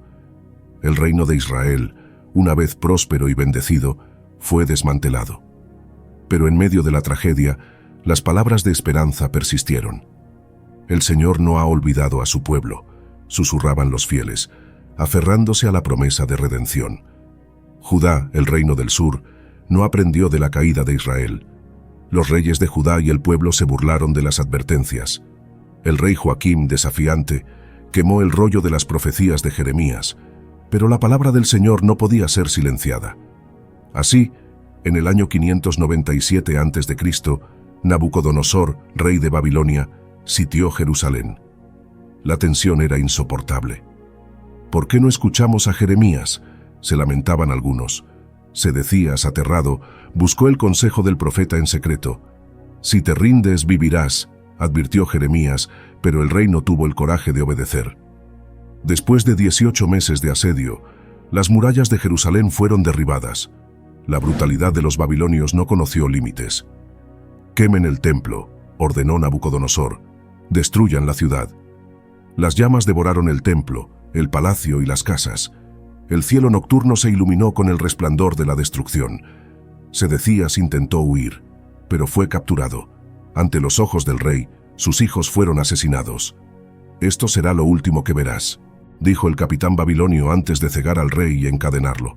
S1: El reino de Israel, una vez próspero y bendecido, fue desmantelado. Pero en medio de la tragedia, las palabras de esperanza persistieron. «El Señor no ha olvidado a su pueblo», susurraban los fieles, aferrándose a la promesa de redención. Judá, el reino del sur, no aprendió de la caída de Israel. Los reyes de Judá y el pueblo se burlaron de las advertencias. El rey Joaquim, desafiante, quemó el rollo de las profecías de Jeremías, pero la palabra del Señor no podía ser silenciada. Así, en el año 597 a.C., Nabucodonosor, rey de Babilonia, sitió Jerusalén. La tensión era insoportable. «¿Por qué no escuchamos a Jeremías?», se lamentaban algunos. Sedecías, aterrado, buscó el consejo del profeta en secreto. «Si te rindes, vivirás», advirtió Jeremías, pero el rey no tuvo el coraje de obedecer. Después de 18 meses de asedio, las murallas de Jerusalén fueron derribadas. La brutalidad de los babilonios no conoció límites. «Quemen el templo», ordenó Nabucodonosor. «Destruyan la ciudad». Las llamas devoraron el templo, el palacio y las casas. El cielo nocturno se iluminó con el resplandor de la destrucción. Sedecías intentó huir, pero fue capturado. Ante los ojos del rey, sus hijos fueron asesinados. «Esto será lo último que verás», dijo el capitán babilonio antes de cegar al rey y encadenarlo.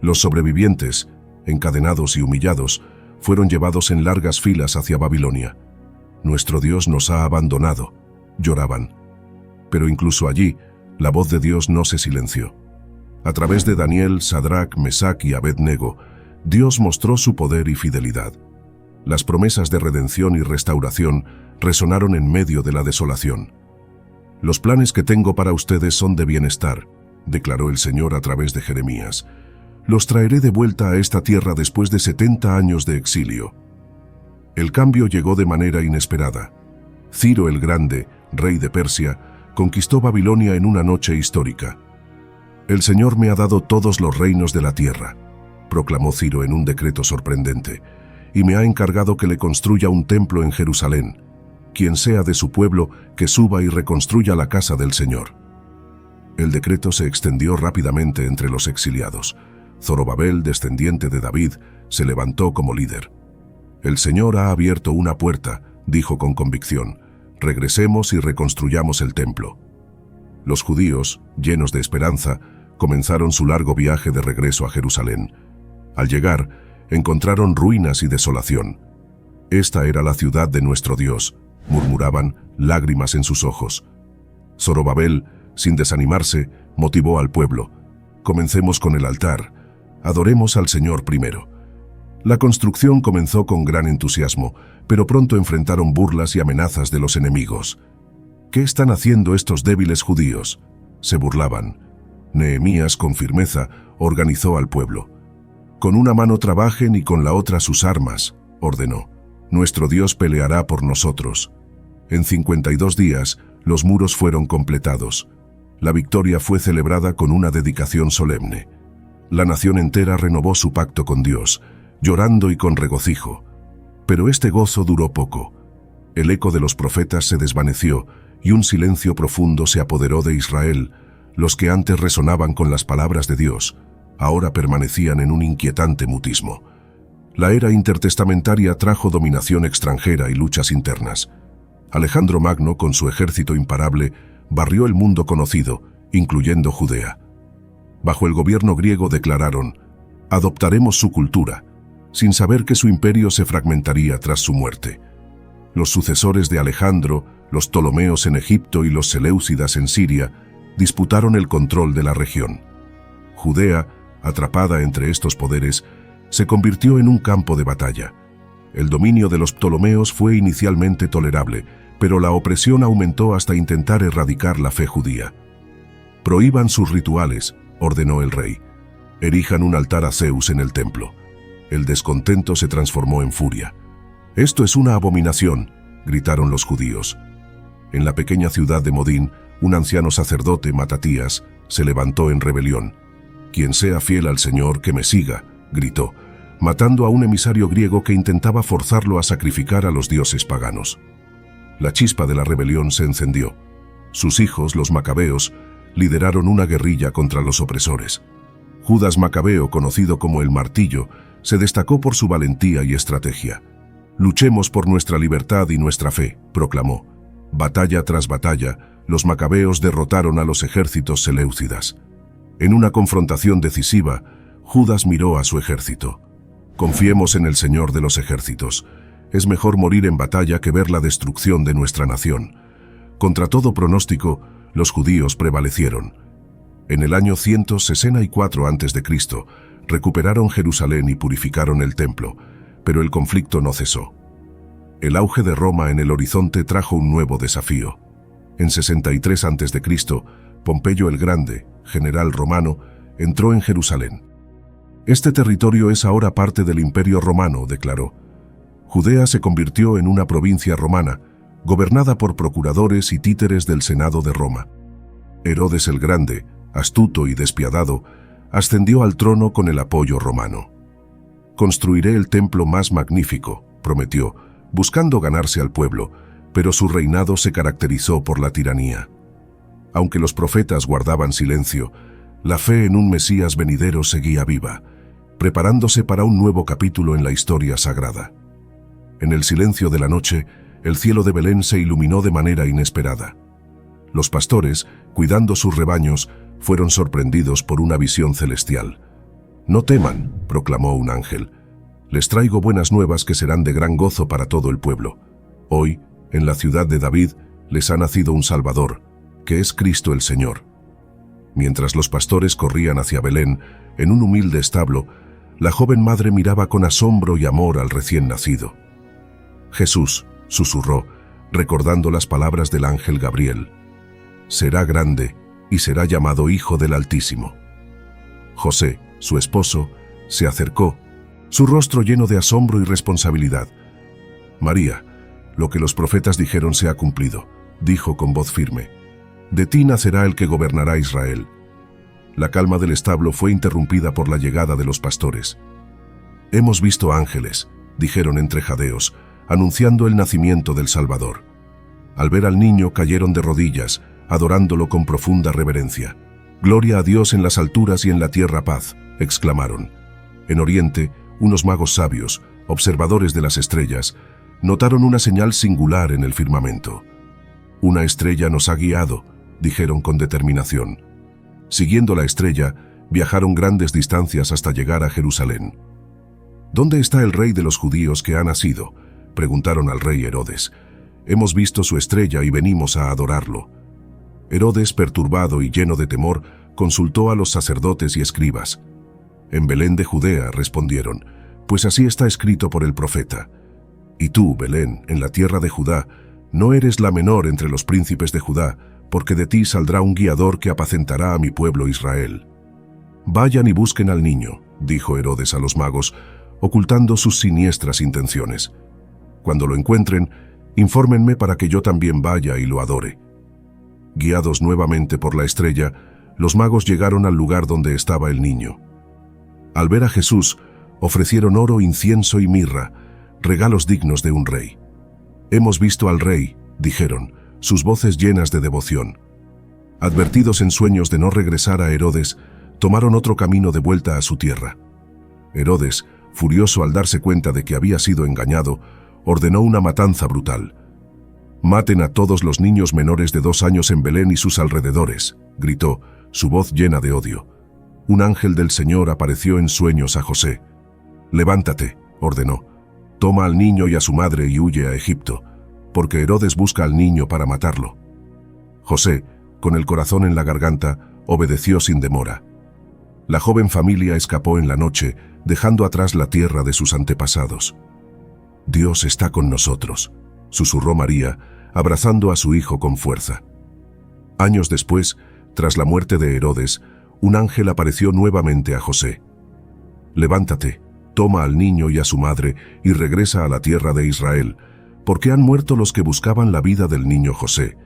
S1: Los sobrevivientes, encadenados y humillados, fueron llevados en largas filas hacia Babilonia. «Nuestro Dios nos ha abandonado», lloraban. Pero incluso allí, la voz de Dios no se silenció. A través de Daniel, Sadrach, Mesac y Abed-Nego, Dios mostró su poder y fidelidad. Las promesas de redención y restauración resonaron en medio de la desolación. «Los planes que tengo para ustedes son de bienestar», declaró el Señor a través de Jeremías. «Los traeré de vuelta a esta tierra después de 70 años de exilio». El cambio llegó de manera inesperada. Ciro el Grande, rey de Persia, conquistó Babilonia en una noche histórica. «El Señor me ha dado todos los reinos de la tierra», proclamó Ciro en un decreto sorprendente, «y me ha encargado que le construya un templo en Jerusalén. Quien sea de su pueblo, que suba y reconstruya la casa del Señor». El decreto se extendió rápidamente entre los exiliados. Zorobabel, descendiente de David, se levantó como líder. «El Señor ha abierto una puerta», dijo con convicción. «Regresemos y reconstruyamos el templo». Los judíos, llenos de esperanza, comenzaron su largo viaje de regreso a Jerusalén. Al llegar, encontraron ruinas y desolación. «Esta era la ciudad de nuestro Dios», murmuraban, lágrimas en sus ojos. Zorobabel, sin desanimarse, motivó al pueblo. «Comencemos con el altar. Adoremos al Señor primero». La construcción comenzó con gran entusiasmo, pero pronto enfrentaron burlas y amenazas de los enemigos. «¿Qué están haciendo estos débiles judíos?», se burlaban. Nehemías, con firmeza, organizó al pueblo. «Con una mano trabajen y con la otra sus armas», ordenó. «Nuestro Dios peleará por nosotros». En 52 días, los muros fueron completados. La victoria fue celebrada con una dedicación solemne. La nación entera renovó su pacto con Dios, llorando y con regocijo. Pero este gozo duró poco. El eco de los profetas se desvaneció y un silencio profundo se apoderó de Israel. Los que antes resonaban con las palabras de Dios, ahora permanecían en un inquietante mutismo. La era intertestamentaria trajo dominación extranjera y luchas internas. Alejandro Magno, con su ejército imparable, barrió el mundo conocido, incluyendo Judea. Bajo el gobierno griego declararon: «Adoptaremos su cultura», sin saber que su imperio se fragmentaría tras su muerte. Los sucesores de Alejandro, los Ptolomeos en Egipto y los Seleucidas en Siria, disputaron el control de la región. Judea, atrapada entre estos poderes, se convirtió en un campo de batalla. El dominio de los Ptolomeos fue inicialmente tolerable, pero la opresión aumentó hasta intentar erradicar la fe judía. «Prohíban sus rituales», ordenó el rey. «Erijan un altar a Zeus en el templo». El descontento se transformó en furia. «Esto es una abominación», gritaron los judíos. En la pequeña ciudad de Modín, un anciano sacerdote, Matatías, se levantó en rebelión. «Quien sea fiel al Señor, que me siga», gritó, matando a un emisario griego que intentaba forzarlo a sacrificar a los dioses paganos. La chispa de la rebelión se encendió. Sus hijos, los macabeos, lideraron una guerrilla contra los opresores. Judas Macabeo, conocido como el Martillo, se destacó por su valentía y estrategia. «Luchemos por nuestra libertad y nuestra fe», proclamó. Batalla tras batalla, los macabeos derrotaron a los ejércitos seleucidas. En una confrontación decisiva, Judas miró a su ejército. «Confiemos en el Señor de los ejércitos. Es mejor morir en batalla que ver la destrucción de nuestra nación». Contra todo pronóstico, los judíos prevalecieron. En el año 164 a.C., recuperaron Jerusalén y purificaron el templo, pero el conflicto no cesó. El auge de Roma en el horizonte trajo un nuevo desafío. En 63 a.C., Pompeyo el Grande, general romano, entró en Jerusalén. «Este territorio es ahora parte del Imperio Romano», declaró. Judea se convirtió en una provincia romana, gobernada por procuradores y títeres del Senado de Roma. Herodes el Grande, astuto y despiadado, ascendió al trono con el apoyo romano. «Construiré el templo más magnífico», prometió, buscando ganarse al pueblo, pero su reinado se caracterizó por la tiranía. Aunque los profetas guardaban silencio, la fe en un Mesías venidero seguía viva, preparándose para un nuevo capítulo en la historia sagrada. En el silencio de la noche, el cielo de Belén se iluminó de manera inesperada. Los pastores, cuidando sus rebaños, fueron sorprendidos por una visión celestial. «No teman», proclamó un ángel. «Les traigo buenas nuevas que serán de gran gozo para todo el pueblo. Hoy, en la ciudad de David, les ha nacido un Salvador, que es Cristo el Señor». Mientras los pastores corrían hacia Belén, en un humilde establo, La joven madre miraba con asombro y amor al recién nacido. Jesús, susurró, recordando las palabras del ángel Gabriel, será grande y será llamado Hijo del Altísimo. José, su esposo, se acercó, su rostro lleno de asombro y responsabilidad. María, lo que los profetas dijeron se ha cumplido, dijo con voz firme. De ti nacerá el que gobernará Israel. La calma del establo fue interrumpida por la llegada de los pastores. Hemos visto ángeles, dijeron entre jadeos, anunciando el nacimiento del Salvador. Al ver al niño cayeron de rodillas, adorándolo con profunda reverencia. Gloria a Dios en las alturas y en la tierra paz, exclamaron. En Oriente, unos magos sabios, observadores de las estrellas, notaron una señal singular en el firmamento. Una estrella nos ha guiado, dijeron con determinación. Siguiendo la estrella, viajaron grandes distancias hasta llegar a Jerusalén. ¿Dónde está el rey de los judíos que ha nacido?, preguntaron al rey Herodes. Hemos visto su estrella y venimos a adorarlo. Herodes, perturbado y lleno de temor, consultó a los sacerdotes y escribas. En Belén de Judea, respondieron, pues así está escrito por el profeta. Y tú, Belén, en la tierra de Judá, no eres la menor entre los príncipes de Judá, porque de ti saldrá un guiador que apacentará a mi pueblo Israel. Vayan y busquen al niño, dijo Herodes a los magos, ocultando sus siniestras intenciones. Cuando lo encuentren, infórmenme para que yo también vaya y lo adore. Guiados nuevamente por la estrella, los magos llegaron al lugar donde estaba el niño. Al ver a Jesús, ofrecieron oro, incienso y mirra, regalos dignos de un rey. Hemos visto al rey, dijeron, sus voces llenas de devoción. Advertidos en sueños de no regresar a Herodes, tomaron otro camino de vuelta a su tierra. Herodes, furioso al darse cuenta de que había sido engañado, ordenó una matanza brutal. «Maten a todos los niños menores de 2 años en Belén y sus alrededores», gritó, su voz llena de odio. Un ángel del Señor apareció en sueños a José. «Levántate», ordenó, «toma al niño y a su madre y huye a Egipto, porque Herodes busca al niño para matarlo». José, con el corazón en la garganta, obedeció sin demora. La joven familia escapó en la noche, dejando atrás la tierra de sus antepasados. «Dios está con nosotros», susurró María, abrazando a su hijo con fuerza. Años después, tras la muerte de Herodes, un ángel apareció nuevamente a José. «Levántate, toma al niño y a su madre y regresa a la tierra de Israel, porque han muerto los que buscaban la vida del niño José».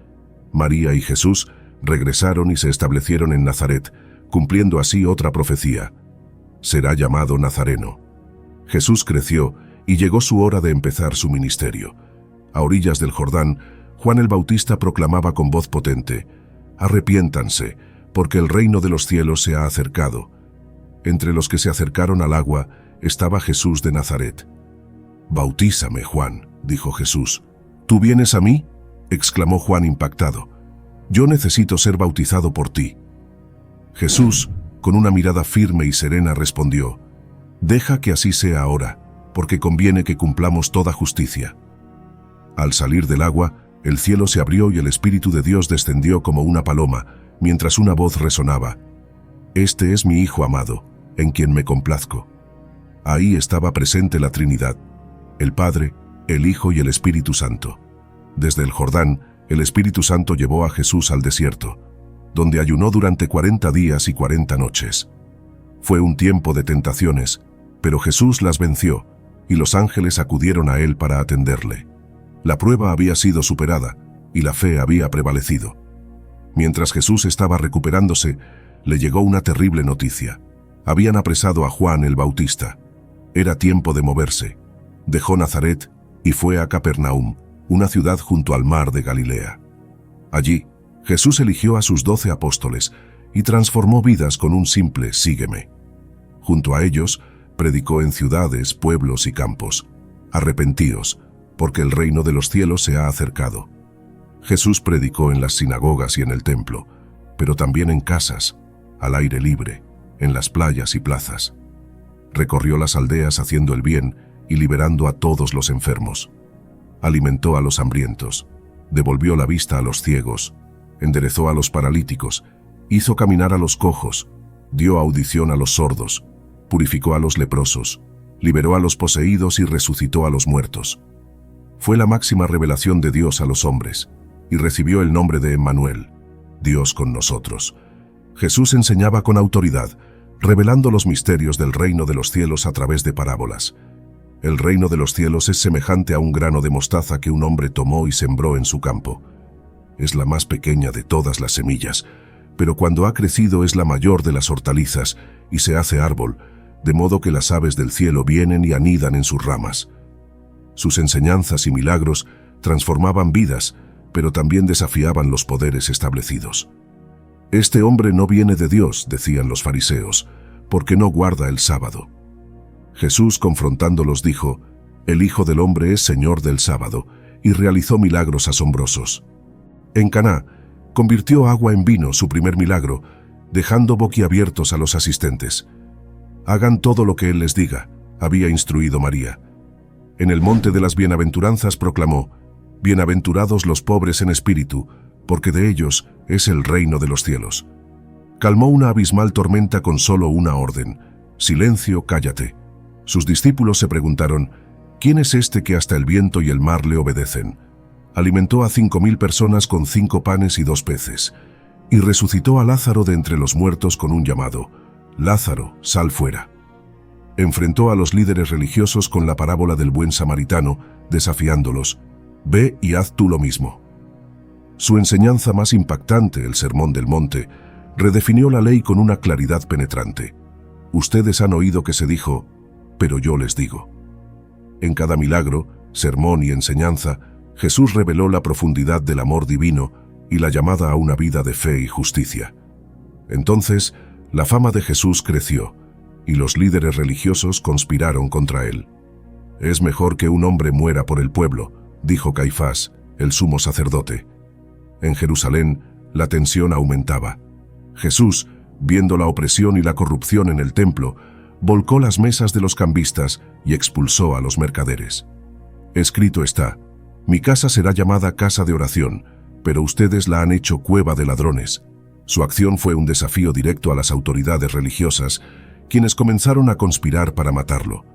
S1: María y Jesús regresaron y se establecieron en Nazaret, cumpliendo así otra profecía. Será llamado Nazareno. Jesús creció y llegó su hora de empezar su ministerio. A orillas del Jordán, Juan el Bautista proclamaba con voz potente: «Arrepiéntanse, porque el reino de los cielos se ha acercado». Entre los que se acercaron al agua estaba Jesús de Nazaret. «Bautízame, Juan», dijo Jesús. «¿Tú vienes a mí?», exclamó Juan impactado. «Yo necesito ser bautizado por ti». Jesús, con una mirada firme y serena, respondió: «Deja que así sea ahora, porque conviene que cumplamos toda justicia». Al salir del agua, el cielo se abrió y el Espíritu de Dios descendió como una paloma, mientras una voz resonaba: «Este es mi Hijo amado, en quien me complazco». Ahí estaba presente la Trinidad, el Padre, el Hijo y el Espíritu Santo. Desde el Jordán, el Espíritu Santo llevó a Jesús al desierto, donde ayunó durante 40 días y 40 noches. Fue un tiempo de tentaciones, pero Jesús las venció, y los ángeles acudieron a él para atenderle. La prueba había sido superada, y la fe había prevalecido. Mientras Jesús estaba recuperándose, le llegó una terrible noticia. Habían apresado a Juan el Bautista. Era tiempo de moverse. Dejó Nazaret y fue a Capernaum, una ciudad junto al mar de Galilea. Allí, Jesús eligió a sus 12 apóstoles y transformó vidas con un simple «sígueme». Junto a ellos, predicó en ciudades, pueblos y campos: «Arrepentíos, porque el reino de los cielos se ha acercado». Jesús predicó en las sinagogas y en el templo, pero también en casas, al aire libre, en las playas y plazas. Recorrió las aldeas haciendo el bien y liberando a todos los enfermos. Alimentó a los hambrientos, devolvió la vista a los ciegos, enderezó a los paralíticos, hizo caminar a los cojos, dio audición a los sordos, purificó a los leprosos, liberó a los poseídos y resucitó a los muertos. Fue la máxima revelación de Dios a los hombres, y recibió el nombre de Emmanuel, Dios con nosotros. Jesús enseñaba con autoridad, revelando los misterios del reino de los cielos a través de parábolas. El reino de los cielos es semejante a un grano de mostaza que un hombre tomó y sembró en su campo. Es la más pequeña de todas las semillas, pero cuando ha crecido es la mayor de las hortalizas y se hace árbol, de modo que las aves del cielo vienen y anidan en sus ramas. Sus enseñanzas y milagros transformaban vidas, pero también desafiaban los poderes establecidos. Este hombre no viene de Dios, decían los fariseos, porque no guarda el sábado. Jesús, confrontándolos, dijo: el Hijo del Hombre es Señor del sábado, y realizó milagros asombrosos. En Caná, convirtió agua en vino, su primer milagro, dejando boquiabiertos a los asistentes. Hagan todo lo que Él les diga, había instruido María. En el monte de las bienaventuranzas proclamó: bienaventurados los pobres en espíritu, porque de ellos es el reino de los cielos. Calmó una abismal tormenta con solo una orden: silencio, cállate. Sus discípulos se preguntaron: ¿quién es este que hasta el viento y el mar le obedecen? Alimentó a 5.000 personas con 5 panes y 2 peces, y resucitó a Lázaro de entre los muertos con un llamado: Lázaro, sal fuera. Enfrentó a los líderes religiosos con la parábola del buen samaritano, desafiándolos: ve y haz tú lo mismo. Su enseñanza más impactante, el Sermón del Monte, redefinió la ley con una claridad penetrante. Ustedes han oído que se dijo, pero yo les digo. En cada milagro, sermón y enseñanza, Jesús reveló la profundidad del amor divino y la llamada a una vida de fe y justicia. Entonces, la fama de Jesús creció, y los líderes religiosos conspiraron contra él. Es mejor que un hombre muera por el pueblo, dijo Caifás, el sumo sacerdote. En Jerusalén, la tensión aumentaba. Jesús, viendo la opresión y la corrupción en el templo, volcó las mesas de los cambistas y expulsó a los mercaderes. Escrito está: mi casa será llamada casa de oración, pero ustedes la han hecho cueva de ladrones. Su acción fue un desafío directo a las autoridades religiosas, quienes comenzaron a conspirar para matarlo.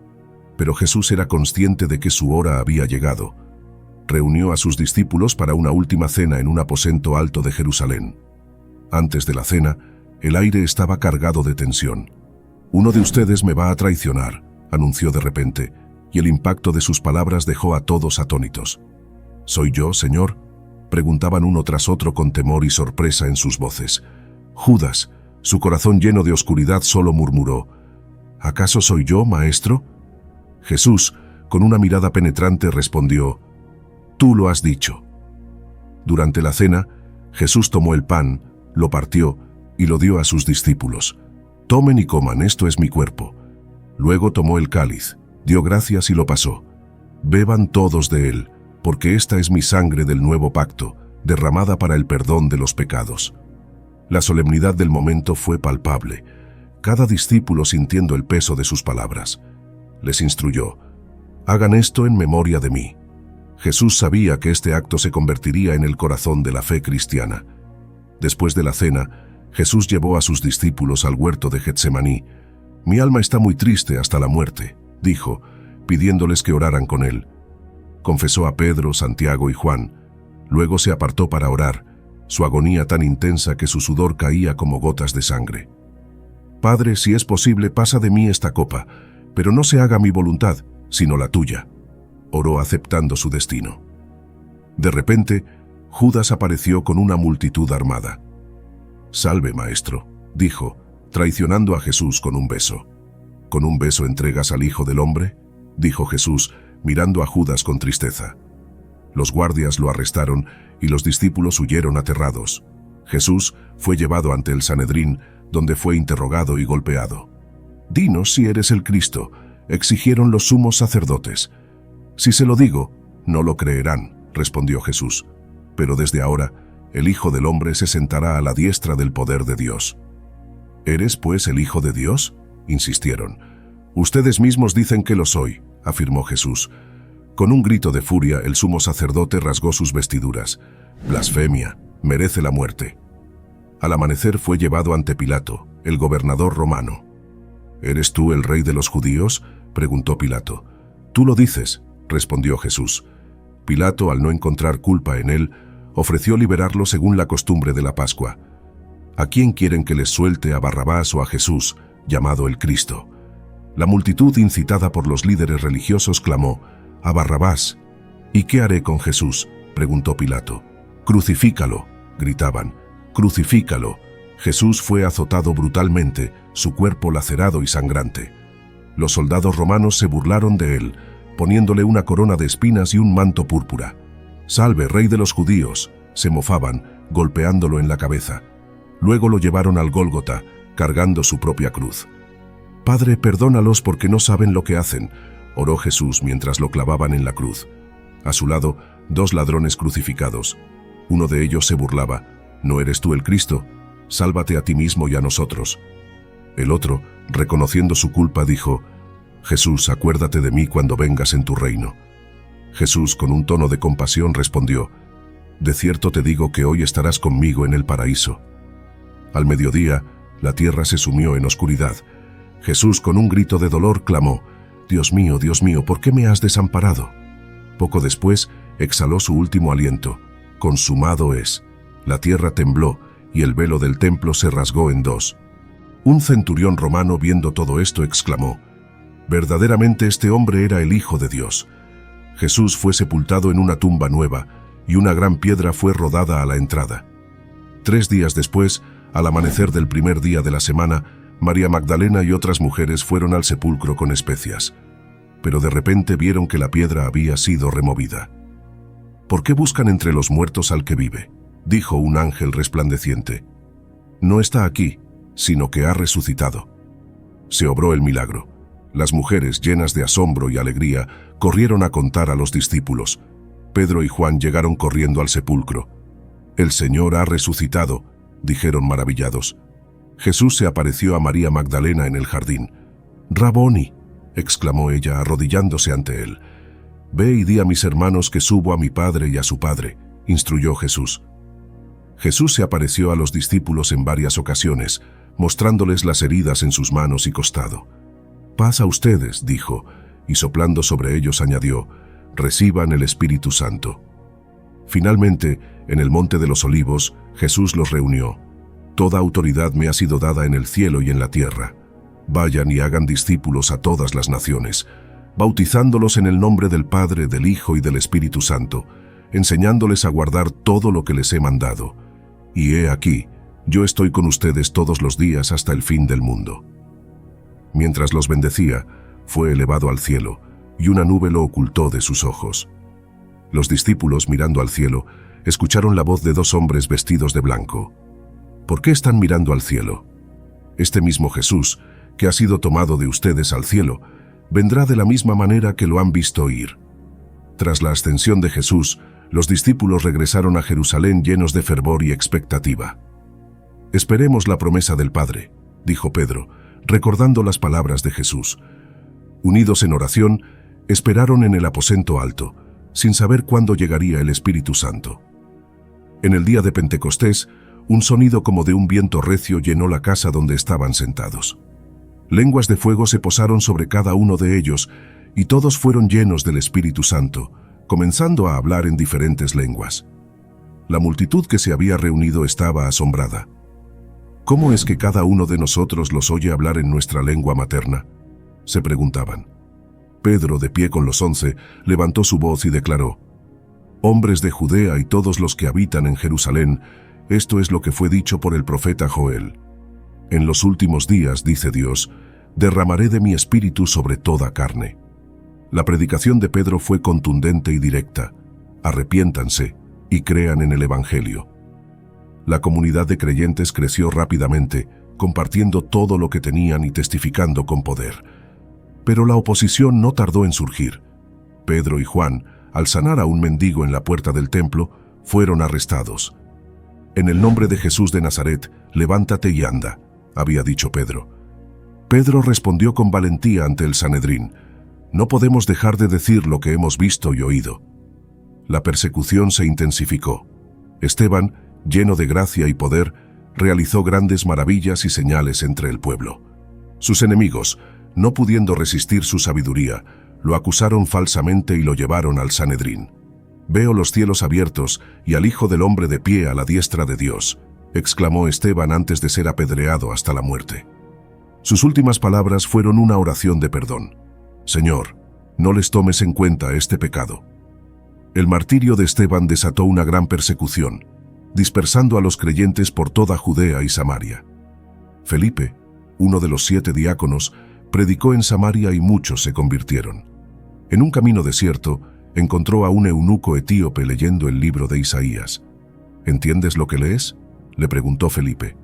S1: Pero Jesús era consciente de que su hora había llegado. Reunió a sus discípulos para una última cena en un aposento alto de Jerusalén. Antes de la cena, el aire estaba cargado de tensión. Uno de ustedes me va a traicionar, anunció de repente, y el impacto de sus palabras dejó a todos atónitos. ¿Soy yo, Señor?, preguntaban uno tras otro con temor y sorpresa en sus voces. Judas, su corazón lleno de oscuridad, solo murmuró: ¿acaso soy yo, Maestro? Jesús, con una mirada penetrante, respondió: tú lo has dicho. Durante la cena, Jesús tomó el pan, lo partió y lo dio a sus discípulos. Tomen y coman, esto es mi cuerpo. Luego tomó el cáliz, dio gracias y lo pasó. Beban todos de él, porque esta es mi sangre del nuevo pacto, derramada para el perdón de los pecados. La solemnidad del momento fue palpable, cada discípulo sintiendo el peso de sus palabras. Les instruyó: hagan esto en memoria de mí. Jesús sabía que este acto se convertiría en el corazón de la fe cristiana. Después de la cena, Jesús llevó a sus discípulos al huerto de Getsemaní. Mi alma está muy triste hasta la muerte, dijo, pidiéndoles que oraran con él. Confesó a Pedro, Santiago y Juan. Luego se apartó para orar, su agonía tan intensa que su sudor caía como gotas de sangre. Padre, si es posible, pasa de mí esta copa, pero no se haga mi voluntad, sino la tuya. Oró aceptando su destino. De repente, Judas apareció con una multitud armada. Salve, Maestro, dijo, traicionando a Jesús con un beso. ¿Con un beso entregas al Hijo del Hombre?, dijo Jesús, mirando a Judas con tristeza. Los guardias lo arrestaron y los discípulos huyeron aterrados. Jesús fue llevado ante el Sanedrín, donde fue interrogado y golpeado. Dinos si eres el Cristo, exigieron los sumos sacerdotes. Si se lo digo, no lo creerán, respondió Jesús. Pero desde ahora, el Hijo del Hombre se sentará a la diestra del poder de Dios. ¿Eres, pues, el Hijo de Dios?, insistieron. Ustedes mismos dicen que lo soy, afirmó Jesús. Con un grito de furia, el sumo sacerdote rasgó sus vestiduras. Blasfemia, merece la muerte. Al amanecer fue llevado ante Pilato, el gobernador romano. ¿Eres tú el rey de los judíos?, preguntó Pilato. Tú lo dices, respondió Jesús. Pilato, al no encontrar culpa en él, ofreció liberarlo según la costumbre de la Pascua. ¿A quién quieren que les suelte, a Barrabás o a Jesús, llamado el Cristo? La multitud, incitada por los líderes religiosos, clamó: «¡A Barrabás!». «¿Y qué haré con Jesús?», preguntó Pilato. «Crucifícalo», gritaban. «Crucifícalo». Jesús fue azotado brutalmente, su cuerpo lacerado y sangrante. Los soldados romanos se burlaron de él, poniéndole una corona de espinas y un manto púrpura. «¡Salve, rey de los judíos!», se mofaban, golpeándolo en la cabeza. Luego lo llevaron al Gólgota, cargando su propia cruz. «Padre, perdónalos porque no saben lo que hacen», oró Jesús mientras lo clavaban en la cruz. A su lado, 2 ladrones crucificados. Uno de ellos se burlaba: «¿No eres tú el Cristo? Sálvate a ti mismo y a nosotros». El otro, reconociendo su culpa, dijo: «Jesús, acuérdate de mí cuando vengas en tu reino». Jesús, con un tono de compasión, respondió: «De cierto te digo que hoy estarás conmigo en el paraíso». Al mediodía, la tierra se sumió en oscuridad. Jesús, con un grito de dolor, clamó: Dios mío, ¿por qué me has desamparado?». Poco después, exhaló su último aliento: «Consumado es». La tierra tembló y el velo del templo se rasgó en 2. Un centurión romano, viendo todo esto, exclamó: «Verdaderamente este hombre era el Hijo de Dios». Jesús fue sepultado en una tumba nueva, y una gran piedra fue rodada a la entrada. 3 días después, al amanecer del primer día de la semana, María Magdalena y otras mujeres fueron al sepulcro con especias. Pero de repente vieron que la piedra había sido removida. «¿Por qué buscan entre los muertos al que vive?», dijo un ángel resplandeciente. «No está aquí, sino que ha resucitado». Se obró el milagro. Las mujeres, llenas de asombro y alegría, corrieron a contar a los discípulos. Pedro y Juan llegaron corriendo al sepulcro. «El Señor ha resucitado», dijeron maravillados. Jesús se apareció a María Magdalena en el jardín. «Raboni», exclamó ella, arrodillándose ante él. «Ve y di a mis hermanos que subo a mi Padre y a su Padre», instruyó Jesús. Jesús se apareció a los discípulos en varias ocasiones, mostrándoles las heridas en sus manos y costado. «Paz a ustedes», dijo, y soplando sobre ellos añadió: «Reciban el Espíritu Santo». Finalmente, en el Monte de los Olivos, Jesús los reunió. «Toda autoridad me ha sido dada en el cielo y en la tierra. Vayan y hagan discípulos a todas las naciones, bautizándolos en el nombre del Padre, del Hijo y del Espíritu Santo, enseñándoles a guardar todo lo que les he mandado. Y he aquí, yo estoy con ustedes todos los días hasta el fin del mundo». Mientras los bendecía, fue elevado al cielo, y una nube lo ocultó de sus ojos. Los discípulos, mirando al cielo, escucharon la voz de 2 hombres vestidos de blanco. «¿Por qué están mirando al cielo? Este mismo Jesús, que ha sido tomado de ustedes al cielo, vendrá de la misma manera que lo han visto ir». Tras la ascensión de Jesús, los discípulos regresaron a Jerusalén llenos de fervor y expectativa. «Esperemos la promesa del Padre», dijo Pedro, recordando las palabras de Jesús. Unidos en oración, esperaron en el aposento alto, sin saber cuándo llegaría el Espíritu Santo. En el día de Pentecostés, un sonido como de un viento recio llenó la casa donde estaban sentados. Lenguas de fuego se posaron sobre cada uno de ellos, y todos fueron llenos del Espíritu Santo, comenzando a hablar en diferentes lenguas. La multitud que se había reunido estaba asombrada. «¿Cómo es que cada uno de nosotros los oye hablar en nuestra lengua materna?», se preguntaban. Pedro, de pie con los 11, levantó su voz y declaró: «Hombres de Judea y todos los que habitan en Jerusalén, esto es lo que fue dicho por el profeta Joel. En los últimos días, dice Dios, derramaré de mi espíritu sobre toda carne». La predicación de Pedro fue contundente y directa: arrepiéntanse y crean en el Evangelio. La comunidad de creyentes creció rápidamente, compartiendo todo lo que tenían y testificando con poder. Pero la oposición no tardó en surgir. Pedro y Juan, al sanar a un mendigo en la puerta del templo, fueron arrestados. «En el nombre de Jesús de Nazaret, levántate y anda», había dicho Pedro. Pedro respondió con valentía ante el Sanedrín: «No podemos dejar de decir lo que hemos visto y oído». La persecución se intensificó. Esteban, lleno de gracia y poder, realizó grandes maravillas y señales entre el pueblo. Sus enemigos, no pudiendo resistir su sabiduría, lo acusaron falsamente y lo llevaron al Sanedrín. «Veo los cielos abiertos y al Hijo del Hombre de pie a la diestra de Dios», exclamó Esteban antes de ser apedreado hasta la muerte. Sus últimas palabras fueron una oración de perdón. «Señor, no les tomes en cuenta este pecado». El martirio de Esteban desató una gran persecución, dispersando a los creyentes por toda Judea y Samaria. Felipe, uno de los 7 diáconos, predicó en Samaria y muchos se convirtieron. En un camino desierto, encontró a un eunuco etíope leyendo el libro de Isaías. «¿Entiendes lo que lees?», le preguntó Felipe.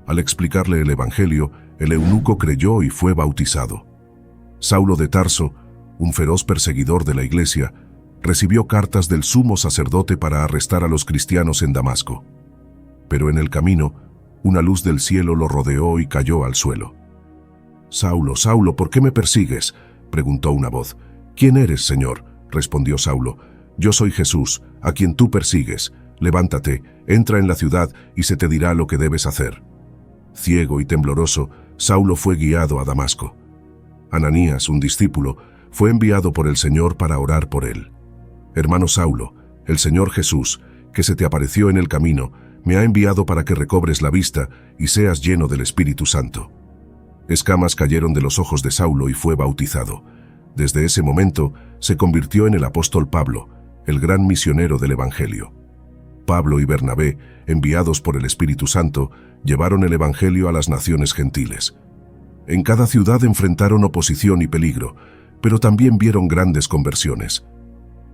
S1: Al explicarle el Evangelio, el eunuco creyó y fue bautizado. Saulo de Tarso, un feroz perseguidor de la iglesia, recibió cartas del sumo sacerdote para arrestar a los cristianos en Damasco. Pero en el camino, una luz del cielo lo rodeó y cayó al suelo. «Saulo, Saulo, ¿por qué me persigues?», preguntó una voz. «¿Quién eres, Señor?», respondió Saulo. «Yo soy Jesús, a quien tú persigues. Levántate, entra en la ciudad y se te dirá lo que debes hacer». Ciego y tembloroso, Saulo fue guiado a Damasco. Ananías, un discípulo, fue enviado por el Señor para orar por él. «Hermano Saulo, el Señor Jesús, que se te apareció en el camino, me ha enviado para que recobres la vista y seas lleno del Espíritu Santo». Escamas cayeron de los ojos de Saulo y fue bautizado. Desde ese momento se convirtió en el apóstol Pablo, el gran misionero del Evangelio. Pablo y Bernabé, enviados por el Espíritu Santo, llevaron el Evangelio a las naciones gentiles. En cada ciudad enfrentaron oposición y peligro, pero también vieron grandes conversiones.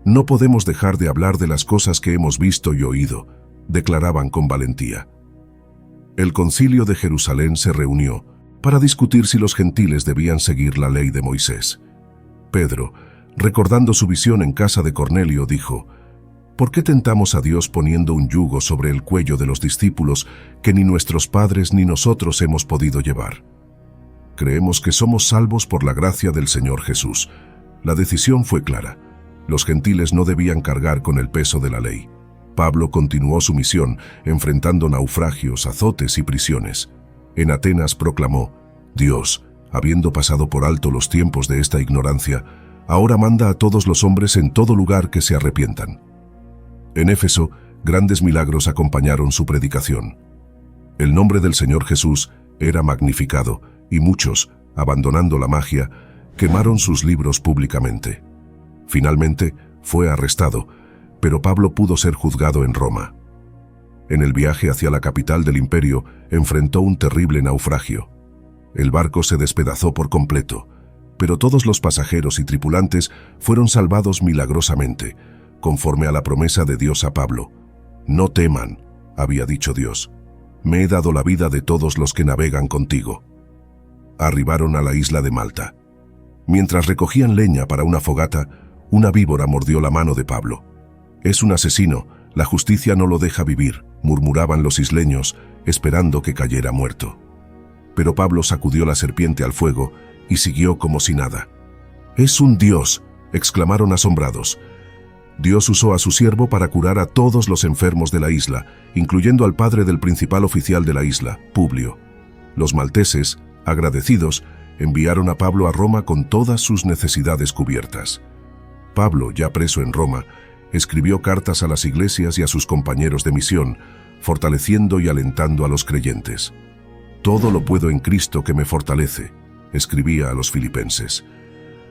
S1: «No podemos dejar de hablar de las cosas que hemos visto y oído», declaraban con valentía. El concilio de Jerusalén se reunió para discutir si los gentiles debían seguir la ley de Moisés. Pedro, recordando su visión en casa de Cornelio, dijo: «¿Por qué tentamos a Dios poniendo un yugo sobre el cuello de los discípulos que ni nuestros padres ni nosotros hemos podido llevar? Creemos que somos salvos por la gracia del Señor Jesús». La decisión fue clara. Los gentiles no debían cargar con el peso de la ley. Pablo continuó su misión, enfrentando naufragios, azotes y prisiones. En Atenas proclamó: «Dios, habiendo pasado por alto los tiempos de esta ignorancia, ahora manda a todos los hombres en todo lugar que se arrepientan». En Éfeso, grandes milagros acompañaron su predicación. El nombre del Señor Jesús era magnificado y muchos, abandonando la magia, quemaron sus libros públicamente. Finalmente, fue arrestado, pero Pablo pudo ser juzgado en Roma. En el viaje hacia la capital del imperio, enfrentó un terrible naufragio. El barco se despedazó por completo, pero todos los pasajeros y tripulantes fueron salvados milagrosamente, conforme a la promesa de Dios a Pablo. «No teman», había dicho Dios, «me he dado la vida de todos los que navegan contigo». Arribaron a la isla de Malta. Mientras recogían leña para una fogata, una víbora mordió la mano de Pablo. «Es un asesino, la justicia no lo deja vivir», murmuraban los isleños, esperando que cayera muerto. Pero Pablo sacudió la serpiente al fuego y siguió como si nada. «¡Es un dios!», exclamaron asombrados. Dios usó a su siervo para curar a todos los enfermos de la isla, incluyendo al padre del principal oficial de la isla, Publio. Los malteses, agradecidos, enviaron a Pablo a Roma con todas sus necesidades cubiertas. Pablo, ya preso en Roma, escribió cartas a las iglesias y a sus compañeros de misión, fortaleciendo y alentando a los creyentes. «Todo lo puedo en Cristo que me fortalece», escribía a los filipenses.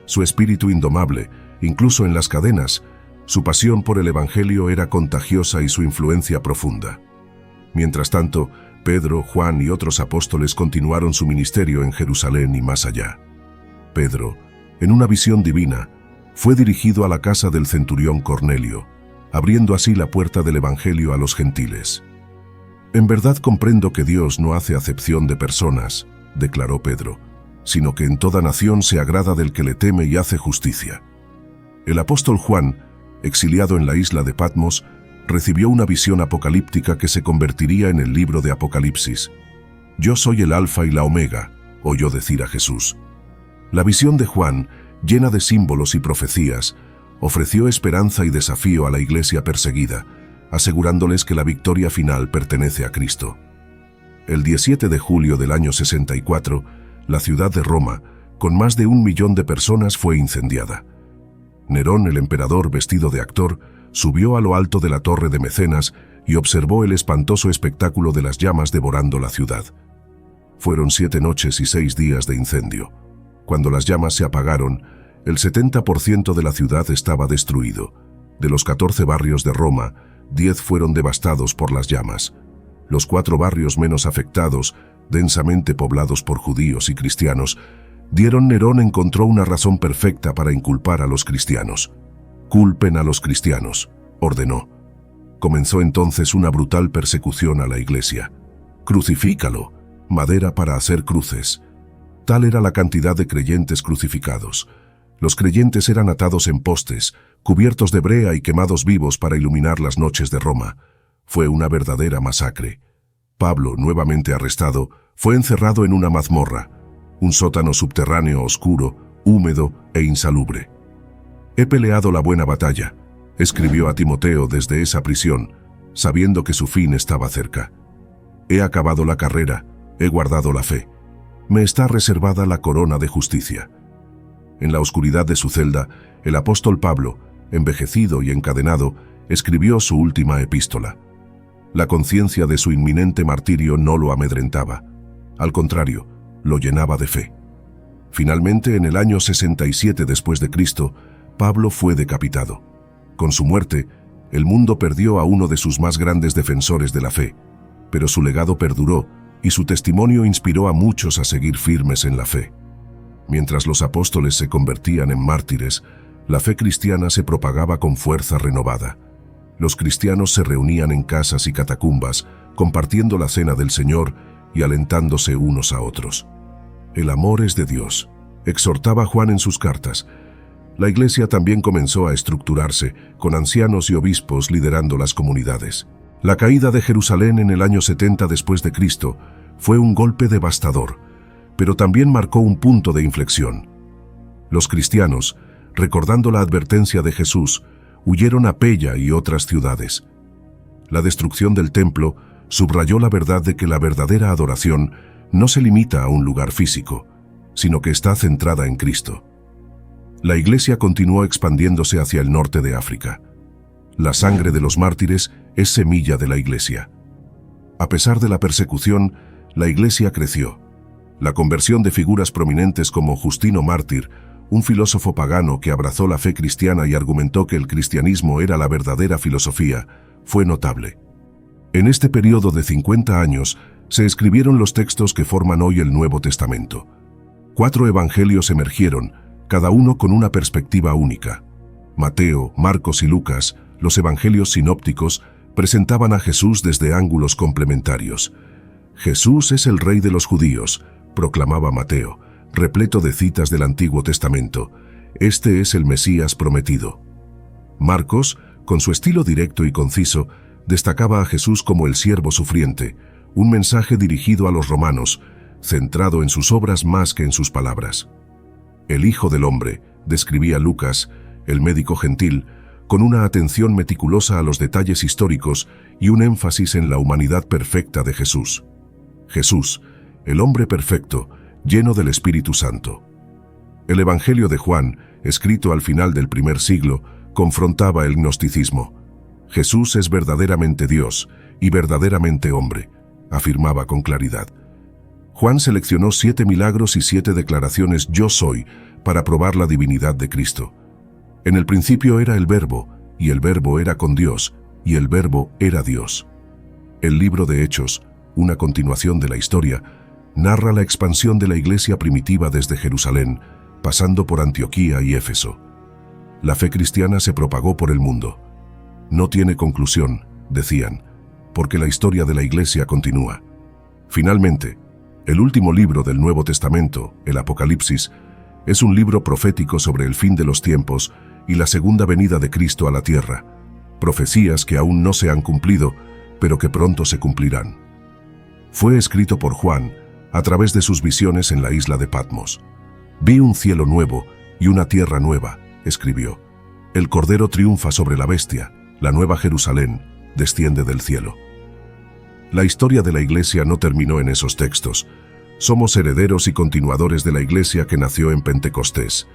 S1: Su espíritu indomable, incluso en las cadenas, su pasión por el Evangelio era contagiosa y su influencia profunda. Mientras tanto, Pedro, Juan y otros apóstoles continuaron su ministerio en Jerusalén y más allá. Pedro, en una visión divina, fue dirigido a la casa del centurión Cornelio, abriendo así la puerta del Evangelio a los gentiles. «En verdad comprendo que Dios no hace acepción de personas», declaró Pedro, «sino que en toda nación se agrada del que le teme y hace justicia». El apóstol Juan, exiliado en la isla de Patmos, recibió una visión apocalíptica que se convertiría en el libro de Apocalipsis. «Yo soy el Alfa y la Omega», oyó decir a Jesús. La visión de Juan, llena de símbolos y profecías, ofreció esperanza y desafío a la iglesia perseguida, asegurándoles que la victoria final pertenece a Cristo. El 17 de julio del año 64, La ciudad de Roma, con más de 1 millón de personas, fue incendiada. Nerón, el emperador vestido de actor, subió a lo alto de la torre de Mecenas y observó el espantoso espectáculo de las llamas devorando la ciudad. Fueron 7 noches y 6 días de incendio. Cuando las llamas se apagaron, el 70% de la ciudad estaba destruido. De los 14 barrios de Roma, 10 fueron devastados por las llamas. Los 4 barrios menos afectados, densamente poblados por judíos y cristianos, Nerón encontró una razón perfecta para inculpar a los cristianos. «Culpen a los cristianos», ordenó. Comenzó entonces una brutal persecución a la iglesia. «Crucifícalo, madera para hacer cruces». Tal era la cantidad de creyentes crucificados. Los creyentes eran atados en postes, cubiertos de brea y quemados vivos para iluminar las noches de Roma. Fue una verdadera masacre. Pablo, nuevamente arrestado, fue encerrado en una mazmorra, un sótano subterráneo oscuro, húmedo e insalubre. «He peleado la buena batalla», escribió a Timoteo desde esa prisión, sabiendo que su fin estaba cerca. «He acabado la carrera, he guardado la fe. Me está reservada la corona de justicia». En la oscuridad de su celda, el apóstol Pablo, envejecido y encadenado, escribió su última epístola. La conciencia de su inminente martirio no lo amedrentaba. Al contrario, lo llenaba de fe. Finalmente, en el año 67 después de Cristo, Pablo fue decapitado. Con su muerte, el mundo perdió a uno de sus más grandes defensores de la fe, pero su legado perduró y su testimonio inspiró a muchos a seguir firmes en la fe. Mientras los apóstoles se convertían en mártires, la fe cristiana se propagaba con fuerza renovada. Los cristianos se reunían en casas y catacumbas, compartiendo la cena del Señor y alentándose unos a otros. «El amor es de Dios», exhortaba Juan en sus cartas. La iglesia también comenzó a estructurarse, con ancianos y obispos liderando las comunidades. La caída de Jerusalén en el año 70 después de Cristo fue un golpe devastador, pero también marcó un punto de inflexión. Los cristianos, recordando la advertencia de Jesús, huyeron a Pella y otras ciudades. La destrucción del templo subrayó la verdad de que la verdadera adoración no se limita a un lugar físico, sino que está centrada en Cristo. La iglesia continuó expandiéndose hacia el norte de África. La sangre de los mártires es semilla de la iglesia. A pesar de la persecución, la iglesia creció. La conversión de figuras prominentes como Justino Mártir, un filósofo pagano que abrazó la fe cristiana y argumentó que el cristianismo era la verdadera filosofía, fue notable. En este periodo de 50 años se escribieron los textos que forman hoy el Nuevo Testamento. 4 evangelios emergieron, cada uno con una perspectiva única. Mateo, Marcos y Lucas, los evangelios sinópticos, presentaban a Jesús desde ángulos complementarios. «Jesús es el Rey de los judíos», proclamaba Mateo, repleto de citas del Antiguo Testamento. «Este es el Mesías prometido». Marcos, con su estilo directo y conciso, destacaba a Jesús como el siervo sufriente, un mensaje dirigido a los romanos, centrado en sus obras más que en sus palabras. «El Hijo del Hombre», describía Lucas, el médico gentil, con una atención meticulosa a los detalles históricos y un énfasis en la humanidad perfecta de Jesús. Jesús, el hombre perfecto, lleno del Espíritu Santo. El Evangelio de Juan, escrito al final del primer siglo, confrontaba el gnosticismo. Jesús es verdaderamente Dios y verdaderamente hombre, afirmaba con claridad. Juan seleccionó 7 milagros y 7 declaraciones «yo soy» para probar la divinidad de Cristo. En el principio era el Verbo, y el Verbo era con Dios, y el Verbo era Dios. El libro de Hechos, una continuación de la historia, narra la expansión de la iglesia primitiva desde Jerusalén, pasando por Antioquía y Éfeso. La fe cristiana se propagó por el mundo. No tiene conclusión, decían, porque la historia de la iglesia continúa. Finalmente, el último libro del Nuevo Testamento, el Apocalipsis, es un libro profético sobre el fin de los tiempos y la segunda venida de Cristo a la tierra, profecías que aún no se han cumplido, pero que pronto se cumplirán. Fue escrito por Juan a través de sus visiones en la isla de Patmos. «Vi un cielo nuevo y una tierra nueva», escribió. «El Cordero triunfa sobre la bestia, la nueva Jerusalén desciende del cielo». La historia de la iglesia no terminó en esos textos. Somos herederos y continuadores de la Iglesia que nació en Pentecostés.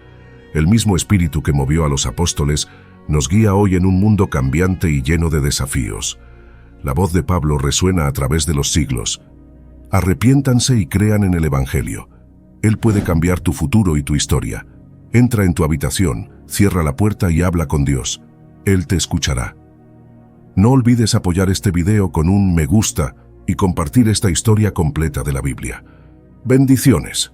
S1: El mismo espíritu que movió a los apóstoles nos guía hoy en un mundo cambiante y lleno de desafíos. La voz de Pablo resuena a través de los siglos. Arrepiéntanse y crean en el Evangelio. Él puede cambiar tu futuro y tu historia. Entra en tu habitación, cierra la puerta y habla con Dios. Él te escuchará. No olvides apoyar este video con un me gusta y compartir esta historia completa de la Biblia. Bendiciones.